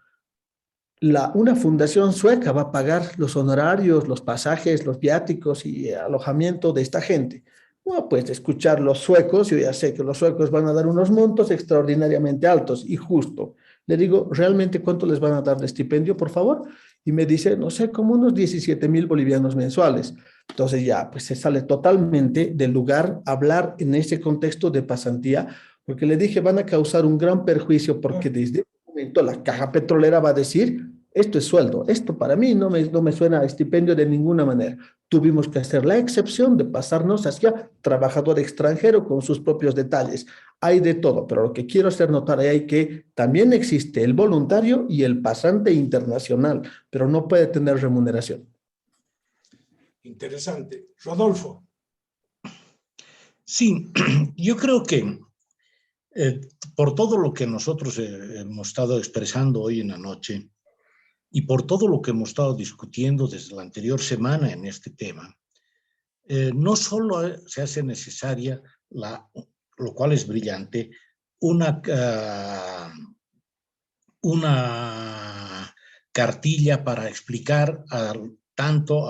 una fundación sueca va a pagar los honorarios, los pasajes, los viáticos y alojamiento de esta gente. Bueno, pues de escuchar los suecos, yo ya sé que los suecos van a dar unos montos extraordinariamente altos y justo. Le digo, ¿realmente cuánto les van a dar de estipendio, por favor? Y me dice, no sé, como unos 17,000 bolivianos mensuales. Entonces ya, pues se sale totalmente del lugar hablar en ese contexto de pasantía, porque le dije, van a causar un gran perjuicio porque desde ese momento la caja petrolera va a decir, esto es sueldo, esto para mí no me suena a estipendio de ninguna manera. Tuvimos que hacer la excepción de pasarnos hacia trabajador extranjero con sus propios detalles. Hay de todo, pero lo que quiero hacer notar es que también existe el voluntario y el pasante internacional, pero no puede tener remuneración. Interesante. Rodolfo. Sí, yo creo que por todo lo que nosotros hemos estado expresando hoy en la noche y por todo lo que hemos estado discutiendo desde la anterior semana en este tema, no solo se hace necesaria, lo cual es brillante, una cartilla para explicar tanto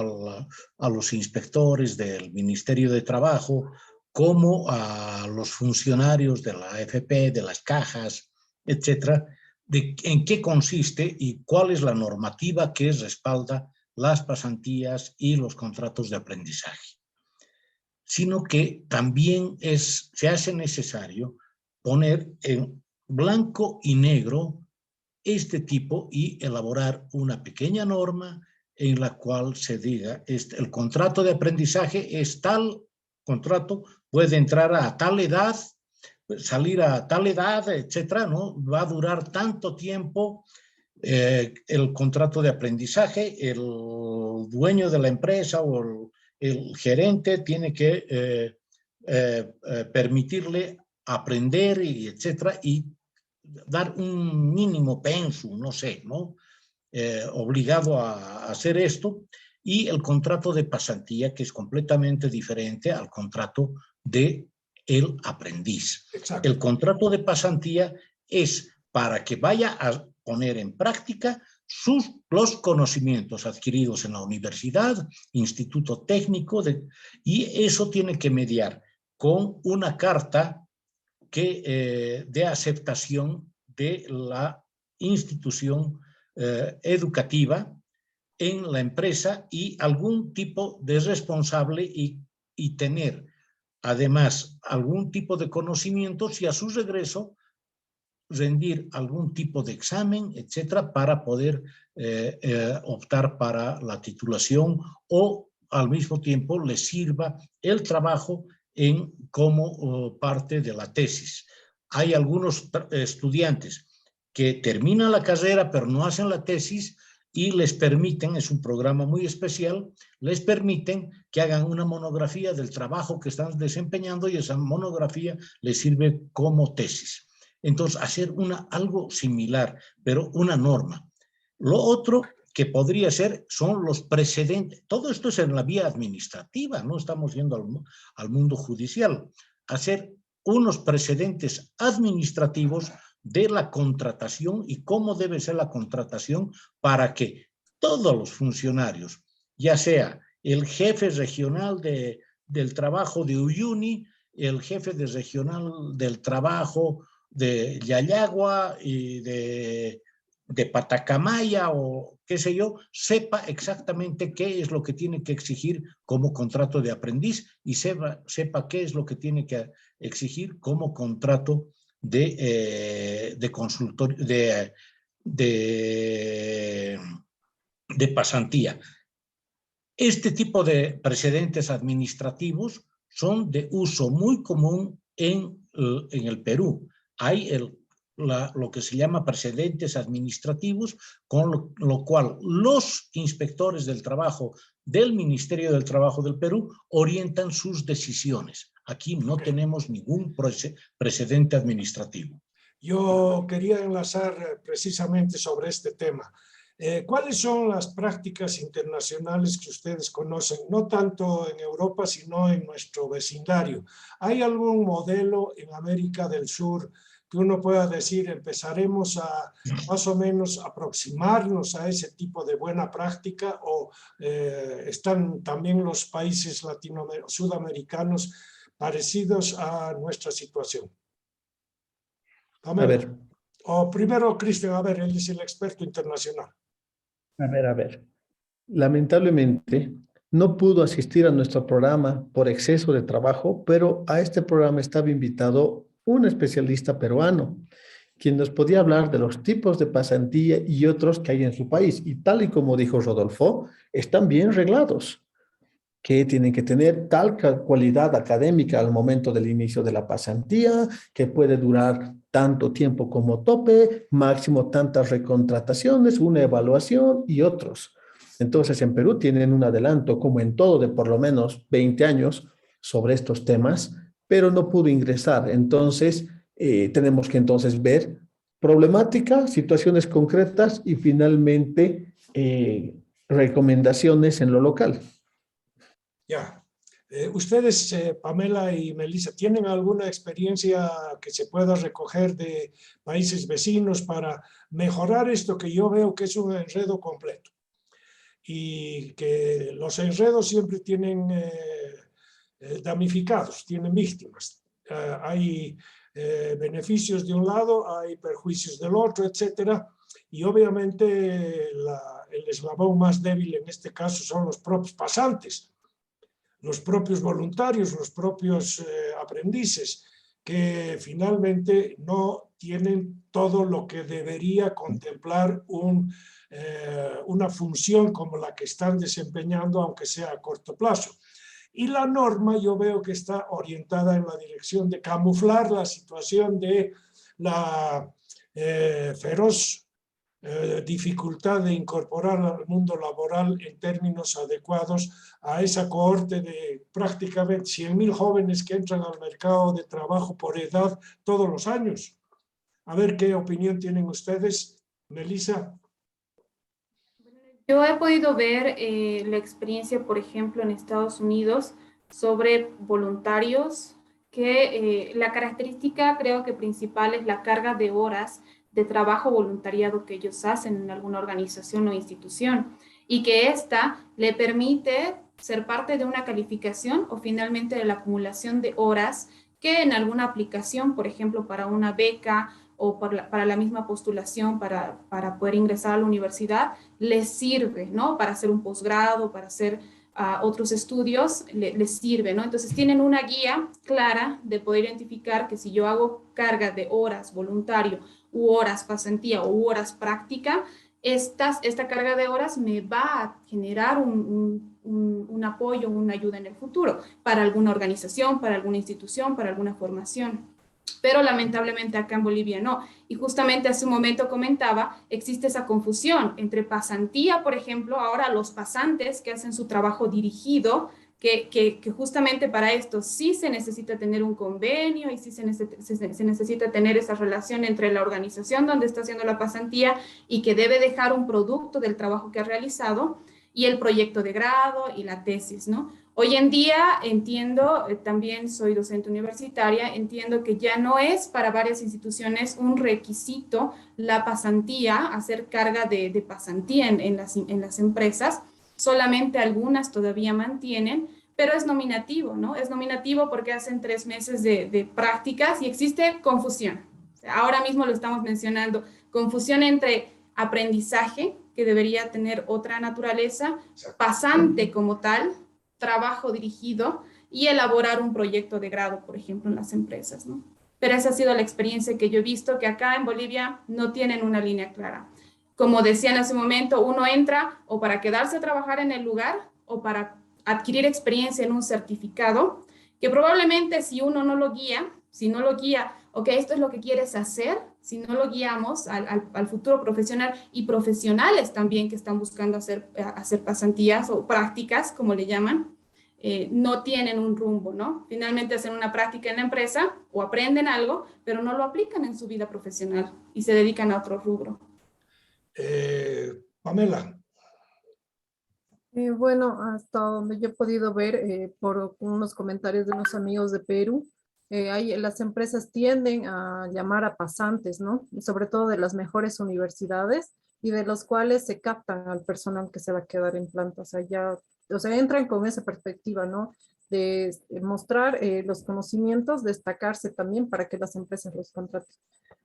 a los inspectores del Ministerio de Trabajo como a los funcionarios de la AFP, de las cajas, etcétera, de en qué consiste y cuál es la normativa que respalda las pasantías y los contratos de aprendizaje. Sino que también se hace necesario poner en blanco y negro este tipo y elaborar una pequeña norma en la cual se diga, el contrato de aprendizaje es tal contrato, puede entrar a tal edad, salir a tal edad, etcétera, ¿no? Va a durar tanto tiempo el contrato de aprendizaje, el dueño de la empresa o el gerente tiene que permitirle aprender, y etcétera, y dar un mínimo pensum, no sé, ¿no? Obligado a hacer esto, y el contrato de pasantía, que es completamente diferente al contrato de el aprendiz. Exacto. El contrato de pasantía es para que vaya a poner en práctica los conocimientos adquiridos en la universidad, instituto técnico, y eso tiene que mediar con una carta que de aceptación de la institución educativa en la empresa y algún tipo de responsable y tener además algún tipo de conocimientos y a su regreso rendir algún tipo de examen, etcétera, para poder optar para la titulación o al mismo tiempo le sirva el trabajo como parte de la tesis. Hay algunos estudiantes que terminan la carrera pero no hacen la tesis y les permiten, es un programa muy especial, les permiten que hagan una monografía del trabajo que están desempeñando y esa monografía les sirve como tesis. Entonces, hacer algo similar, pero una norma. Lo otro que podría ser son los precedentes. Todo esto es en la vía administrativa, no estamos yendo al mundo judicial. Hacer unos precedentes administrativos de la contratación y cómo debe ser la contratación para que todos los funcionarios, ya sea el jefe regional del trabajo de Uyuni, el jefe regional del trabajo de Yayagua y de de Patacamaya o qué sé yo, sepa exactamente qué es lo que tiene que exigir como contrato de aprendiz y sepa qué es lo que tiene que exigir como contrato de consultor, de pasantía. Este tipo de precedentes administrativos son de uso muy común en el Perú. Hay lo que se llama precedentes administrativos, con lo cual los inspectores del trabajo del Ministerio del Trabajo del Perú orientan sus decisiones. Aquí no tenemos ningún precedente administrativo. Yo quería enlazar precisamente sobre este tema. ¿Cuáles son las prácticas internacionales que ustedes conocen, no tanto en Europa, sino en nuestro vecindario? ¿Hay algún modelo en América del Sur que uno pueda decir, empezaremos a más o menos aproximarnos a ese tipo de buena práctica, o están también los países sudamericanos parecidos a nuestra situación? A ver, O primero, Cristian, a ver, él es el experto internacional. a ver. Lamentablemente, no pudo asistir a nuestro programa por exceso de trabajo, pero a este programa estaba invitado un especialista peruano, quien nos podía hablar de los tipos de pasantía y otros que hay en su país. Y tal y como dijo Rodolfo, están bien reglados, que tienen que tener tal cualidad académica al momento del inicio de la pasantía, que puede durar tanto tiempo como tope, máximo tantas recontrataciones, una evaluación y otros. Entonces, en Perú tienen un adelanto, como en todo, de por lo menos 20 años sobre estos temas, pero no pudo ingresar. Entonces, tenemos que entonces ver problemática, situaciones concretas y finalmente recomendaciones en lo local. Ya. Ustedes, Pamela y Melissa, ¿tienen alguna experiencia que se pueda recoger de países vecinos para mejorar esto que yo veo que es un enredo completo? Y que los enredos siempre tienen damnificados, tienen víctimas. Hay beneficios de un lado, hay perjuicios del otro, etcétera. Y obviamente el eslabón más débil en este caso son los propios pasantes, los propios voluntarios, los propios aprendices, que finalmente no tienen todo lo que debería contemplar una función como la que están desempeñando, aunque sea a corto plazo. Y la norma yo veo que está orientada en la dirección de camuflar la situación de la feroz dificultad de incorporar al mundo laboral en términos adecuados a esa cohorte de prácticamente 100.000 jóvenes que entran al mercado de trabajo por edad todos los años. A ver qué opinión tienen ustedes, Melissa. Yo he podido ver la experiencia, por ejemplo, en Estados Unidos sobre voluntarios, que la característica creo que principal es la carga de horas de trabajo voluntariado que ellos hacen en alguna organización o institución, y que ésta le permite ser parte de una calificación o finalmente de la acumulación de horas que en alguna aplicación, por ejemplo, para una beca o para la misma postulación para poder ingresar a la universidad, les sirve, ¿no? Para hacer un posgrado, para hacer otros estudios, les sirve, ¿no? Entonces tienen una guía clara de poder identificar que si yo hago carga de horas voluntario u horas pasantía u horas práctica, esta carga de horas me va a generar un apoyo, una ayuda en el futuro para alguna organización, para alguna institución, para alguna formación. Pero lamentablemente acá en Bolivia no. Y justamente hace un momento comentaba, existe esa confusión entre pasantía, por ejemplo, ahora los pasantes que hacen su trabajo dirigido, que justamente para esto sí se necesita tener un convenio y sí se necesita tener esa relación entre la organización donde está haciendo la pasantía y que debe dejar un producto del trabajo que ha realizado, y el proyecto de grado y la tesis, ¿no? Hoy en día entiendo, también soy docente universitaria, entiendo que ya no es para varias instituciones un requisito la pasantía, hacer carga de pasantía en las empresas. Solamente algunas todavía mantienen, pero es nominativo, ¿no? Es nominativo porque hacen 3 meses de prácticas y existe confusión. Ahora mismo lo estamos mencionando, confusión entre aprendizaje que debería tener otra naturaleza, pasante como tal, trabajo dirigido y elaborar un proyecto de grado, por ejemplo, en las empresas, ¿no? Pero esa ha sido la experiencia que yo he visto, que acá en Bolivia no tienen una línea clara. Como decía en ese momento, uno entra o para quedarse a trabajar en el lugar o para adquirir experiencia en un certificado, que probablemente si uno no lo guía, si no lo guía, ok, esto es lo que quieres hacer, si no lo guiamos al futuro profesional y profesionales también que están buscando hacer pasantías o prácticas, como le llaman, no tienen un rumbo, ¿no? Finalmente hacen una práctica en la empresa o aprenden algo, pero no lo aplican en su vida profesional y se dedican a otro rubro. Pamela. Bueno, hasta donde yo he podido ver por unos comentarios de unos amigos de Perú, las empresas tienden a llamar a pasantes, ¿no? Y sobre todo de las mejores universidades y de los cuales se captan al personal que se va a quedar en planta. O sea, entran con esa perspectiva, ¿no? De mostrar los conocimientos, destacarse también para que las empresas los contraten.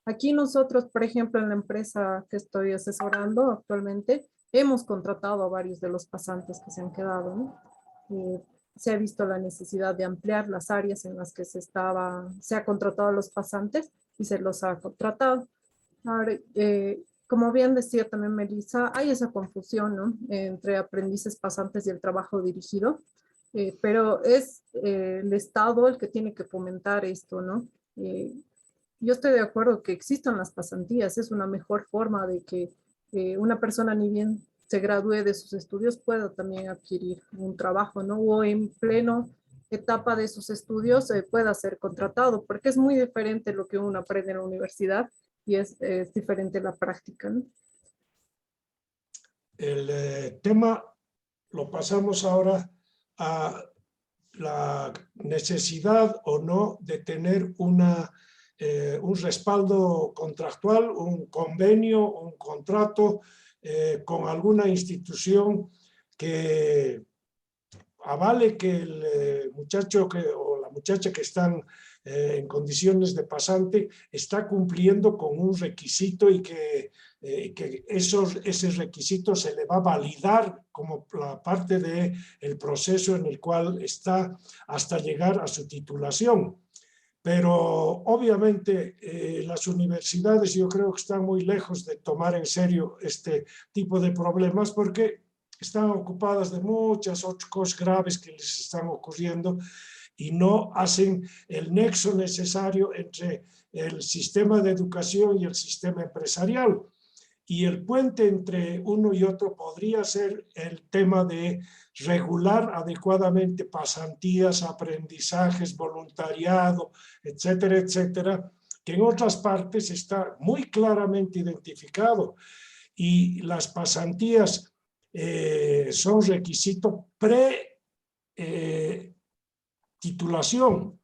Aquí nosotros, por ejemplo, en la empresa que estoy asesorando actualmente, hemos contratado a varios de los pasantes que se han quedado, ¿no? Se ha visto la necesidad de ampliar las áreas en las que se ha contratado a los pasantes y se los ha contratado. Ahora, como bien decía también Melissa, hay esa confusión, ¿no? Entre aprendices pasantes y el trabajo dirigido, pero es el Estado el que tiene que fomentar esto, ¿no? Yo estoy de acuerdo que existan las pasantías, es una mejor forma de que una persona ni bien se gradúe de sus estudios pueda también adquirir un trabajo, ¿no? O en pleno etapa de sus estudios pueda ser contratado, porque es muy diferente lo que uno aprende en la universidad y es diferente la práctica, ¿no? El tema lo pasamos ahora a la necesidad o no de tener un respaldo contractual, un convenio, un contrato con alguna institución que avale que el muchacho o la muchacha que están en condiciones de pasante está cumpliendo con un requisito y que ese requisito se le va a validar como la parte del proceso en el cual está hasta llegar a su titulación. Pero obviamente las universidades yo creo que están muy lejos de tomar en serio este tipo de problemas porque están ocupadas de muchas otras cosas graves que les están ocurriendo y no hacen el nexo necesario entre el sistema de educación y el sistema empresarial. Y el puente entre uno y otro podría ser el tema de regular adecuadamente pasantías, aprendizajes, voluntariado, etcétera, etcétera, que en otras partes está muy claramente identificado. Y las pasantías son requisito pre-titulación.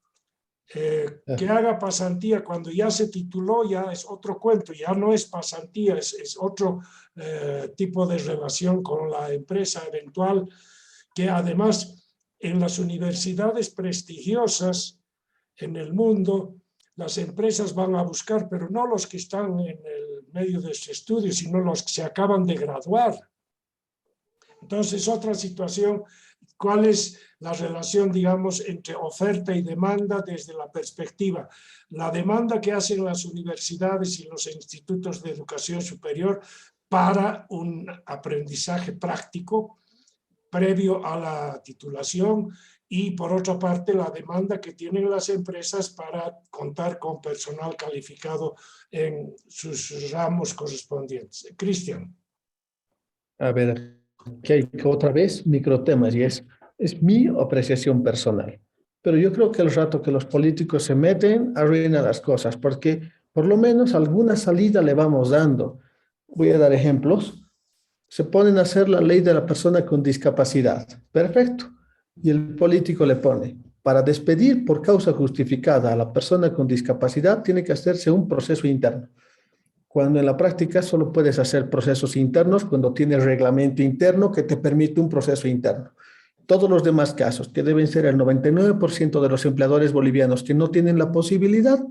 Que haga pasantía cuando ya se tituló ya es otro cuento, ya no es pasantía, es otro tipo de relación con la empresa eventual, que además en las universidades prestigiosas en el mundo las empresas van a buscar, pero no los que están en el medio de su estudio, sino los que se acaban de graduar. Entonces, otra situación, ¿cuál es la relación, digamos, entre oferta y demanda desde la perspectiva? La demanda que hacen las universidades y los institutos de educación superior para un aprendizaje práctico previo a la titulación y, por otra parte, la demanda que tienen las empresas para contar con personal calificado en sus ramos correspondientes. Cristian. A ver, que hay otra vez microtemas y es mi apreciación personal. Pero yo creo que el rato que los políticos se meten, arruinan las cosas, porque por lo menos alguna salida le vamos dando. Voy a dar ejemplos. Se ponen a hacer la ley de la persona con discapacidad. Perfecto. Y el político le pone, para despedir por causa justificada a la persona con discapacidad, tiene que hacerse un proceso interno. Cuando en la práctica solo puedes hacer procesos internos cuando tienes reglamento interno que te permite un proceso interno. Todos los demás casos, que deben ser el 99% de los empleadores bolivianos que no tienen la posibilidad,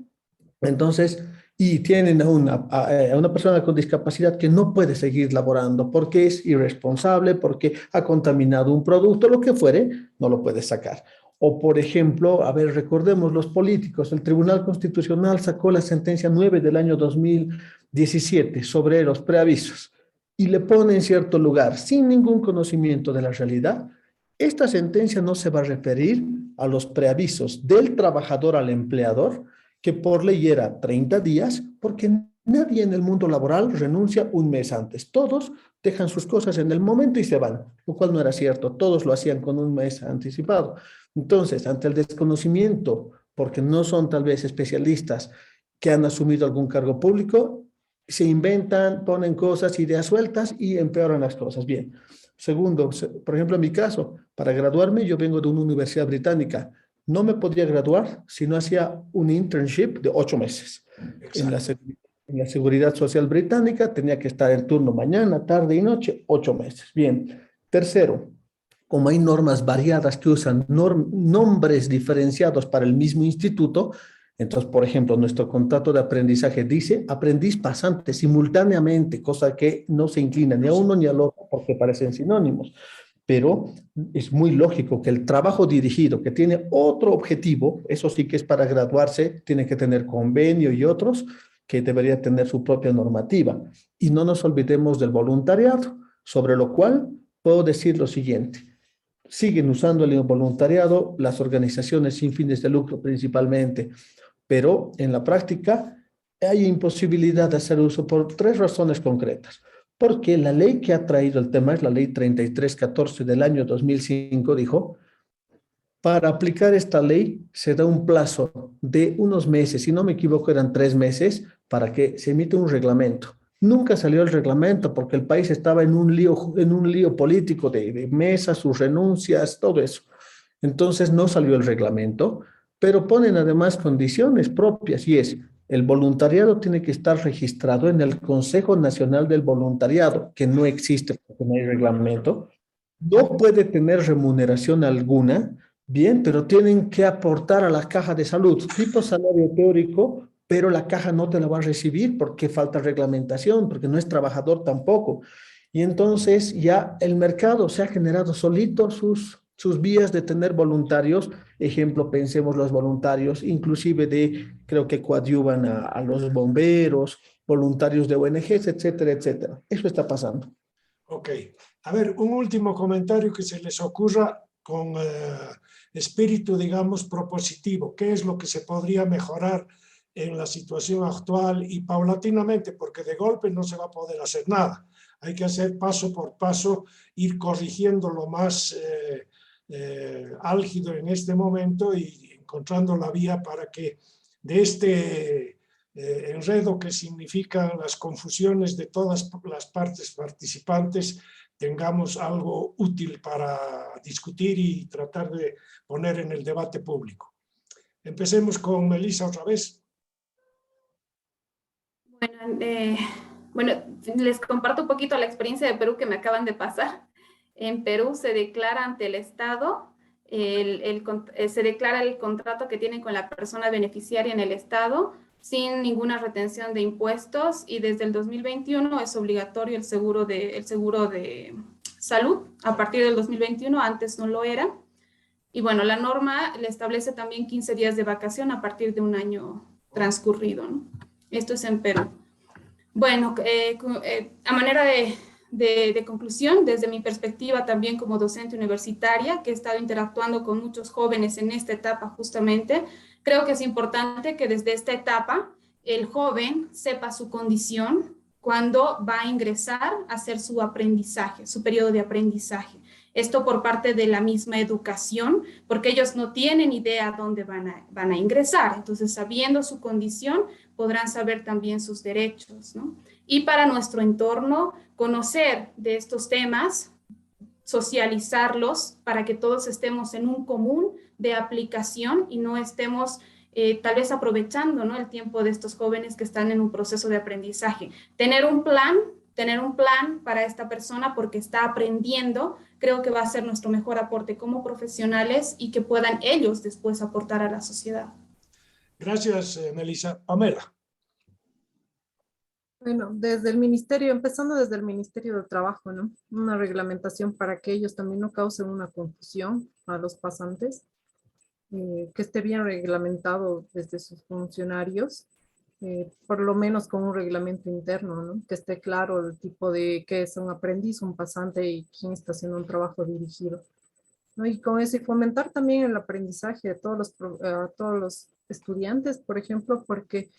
entonces y tienen a una persona con discapacidad que no puede seguir laborando porque es irresponsable, porque ha contaminado un producto, lo que fuere, no lo puede sacar. O, por ejemplo, a ver, recordemos los políticos, el Tribunal Constitucional sacó la sentencia 9 del año 2017 sobre los preavisos y le pone en cierto lugar, sin ningún conocimiento de la realidad. Esta sentencia no se va a referir a los preavisos del trabajador al empleador, que por ley era 30 días, porque nadie en el mundo laboral renuncia un mes antes. Todos dejan sus cosas en el momento y se van, lo cual no era cierto. Todos lo hacían con un mes anticipado. Entonces, ante el desconocimiento, porque no son tal vez especialistas que han asumido algún cargo público, se inventan, ponen cosas, ideas sueltas y empeoran las cosas. Bien. Segundo, por ejemplo, en mi caso, para graduarme, yo vengo de una universidad británica. No me podría graduar si no hacía un internship de 8 meses. En la Seguridad Social Británica tenía que estar en turno mañana, tarde y noche, 8 meses. Bien. Tercero, como hay normas variadas que usan nombres diferenciados para el mismo instituto, entonces, por ejemplo, nuestro contrato de aprendizaje dice aprendiz pasante simultáneamente, cosa que no se inclina ni a uno ni al otro porque parecen sinónimos. Pero es muy lógico que el trabajo dirigido, que tiene otro objetivo, eso sí que es para graduarse, tiene que tener convenio y otros, que debería tener su propia normativa. Y no nos olvidemos del voluntariado, sobre lo cual puedo decir lo siguiente. Siguen usando el voluntariado las organizaciones sin fines de lucro principalmente, pero en la práctica hay imposibilidad de hacer uso por 3 razones concretas. Porque la ley que ha traído el tema es la ley 3314 del año 2005, dijo, para aplicar esta ley se da un plazo de unos meses, si no me equivoco eran 3 meses, para que se emita un reglamento. Nunca salió el reglamento porque el país estaba en un lío político de mesas, sus renuncias, todo eso. Entonces no salió el reglamento, pero ponen además condiciones propias y es, el voluntariado tiene que estar registrado en el Consejo Nacional del Voluntariado, que no existe porque no hay reglamento. No puede tener remuneración alguna, bien, pero tienen que aportar a la caja de salud, tipo salario teórico, pero la caja no te la va a recibir porque falta reglamentación, porque no es trabajador tampoco. Y entonces ya el mercado se ha generado solito sus vías de tener voluntarios. Ejemplo, pensemos los voluntarios, inclusive creo que coadyuvan a los bomberos, voluntarios de ONGs, etcétera, etcétera. Eso está pasando. Ok. A ver, un último comentario que se les ocurra con espíritu, digamos, propositivo. ¿Qué es lo que se podría mejorar en la situación actual y paulatinamente? Porque de golpe no se va a poder hacer nada. Hay que hacer paso por paso, ir corrigiendo lo más álgido en este momento y encontrando la vía para que de este enredo que significan las confusiones de todas las partes participantes tengamos algo útil para discutir y tratar de poner en el debate público. Empecemos con Melissa otra vez. Bueno, les comparto un poquito la experiencia de Perú que me acaban de pasar. En Perú se declara ante el Estado, se declara el contrato que tienen con la persona beneficiaria en el Estado sin ninguna retención de impuestos y desde el 2021 es obligatorio el seguro de salud. A partir del 2021, antes no lo era. Y bueno, la norma le establece también 15 días de vacación a partir de un año transcurrido, ¿no? Esto es en Perú. Bueno, a manera de conclusión, desde mi perspectiva también como docente universitaria, que he estado interactuando con muchos jóvenes en esta etapa justamente, creo que es importante que desde esta etapa el joven sepa su condición cuando va a ingresar a hacer su aprendizaje, su periodo de aprendizaje. Esto por parte de la misma educación, porque ellos no tienen idea a dónde van a ingresar. Entonces, sabiendo su condición, podrán saber también sus derechos, ¿no? Y para nuestro entorno, conocer de estos temas, socializarlos para que todos estemos en un común de aplicación y no estemos tal vez aprovechando, ¿no?, el tiempo de estos jóvenes que están en un proceso de aprendizaje. Tener un plan para esta persona porque está aprendiendo, creo que va a ser nuestro mejor aporte como profesionales y que puedan ellos después aportar a la sociedad. Gracias, Melissa. Pamela. Bueno, desde el ministerio, empezando desde el Ministerio del Trabajo, ¿no? Una reglamentación para que ellos también no causen una confusión a los pasantes, que esté bien reglamentado desde sus funcionarios, por lo menos con un reglamento interno, ¿no? Que esté claro el tipo de qué es un aprendiz, un pasante y quién está haciendo un trabajo dirigido, ¿no? Y con eso y fomentar también el aprendizaje de a todos los estudiantes, por ejemplo, porque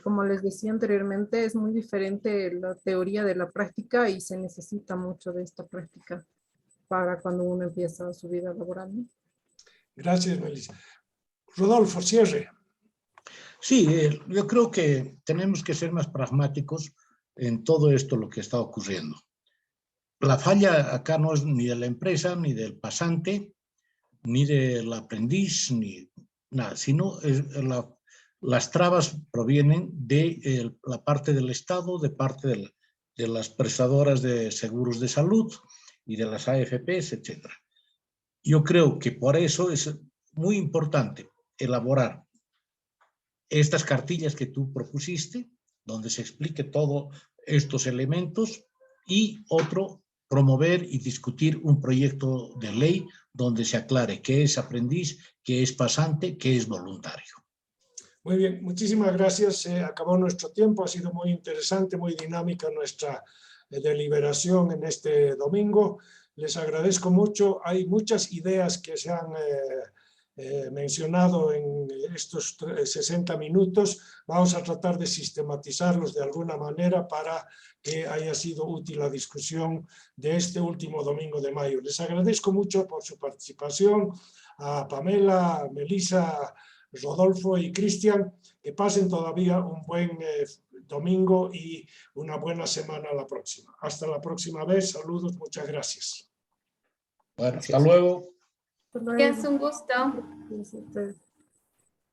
como les decía anteriormente, es muy diferente la teoría de la práctica y se necesita mucho de esta práctica para cuando uno empieza su vida laboral, ¿no? Gracias, Melissa. Rodolfo, cierre. Sí, yo creo que tenemos que ser más pragmáticos en todo esto lo que está ocurriendo. La falla acá no es ni de la empresa, ni del pasante, ni del aprendiz, ni nada, sino las trabas provienen de la parte del Estado, de parte de las prestadoras de seguros de salud y de las AFPs, etc. Yo creo que por eso es muy importante elaborar estas cartillas que tú propusiste, donde se explique todos estos elementos, y otro, promover y discutir un proyecto de ley donde se aclare qué es aprendiz, qué es pasante, qué es voluntario. Muy bien, muchísimas gracias. Se acabó nuestro tiempo, ha sido muy interesante, muy dinámica nuestra deliberación en este domingo. Les agradezco mucho. Hay muchas ideas que se han mencionado en estos 60 minutos. Vamos a tratar de sistematizarlos de alguna manera para que haya sido útil la discusión de este último domingo de mayo. Les agradezco mucho por su participación, a Pamela, a Melissa, Rodolfo y Cristian. Que pasen todavía un buen domingo y una buena semana la próxima. Hasta la próxima vez. Saludos, muchas gracias. Bueno, hasta luego. Hasta luego. Es un gusto. Gracias a ustedes.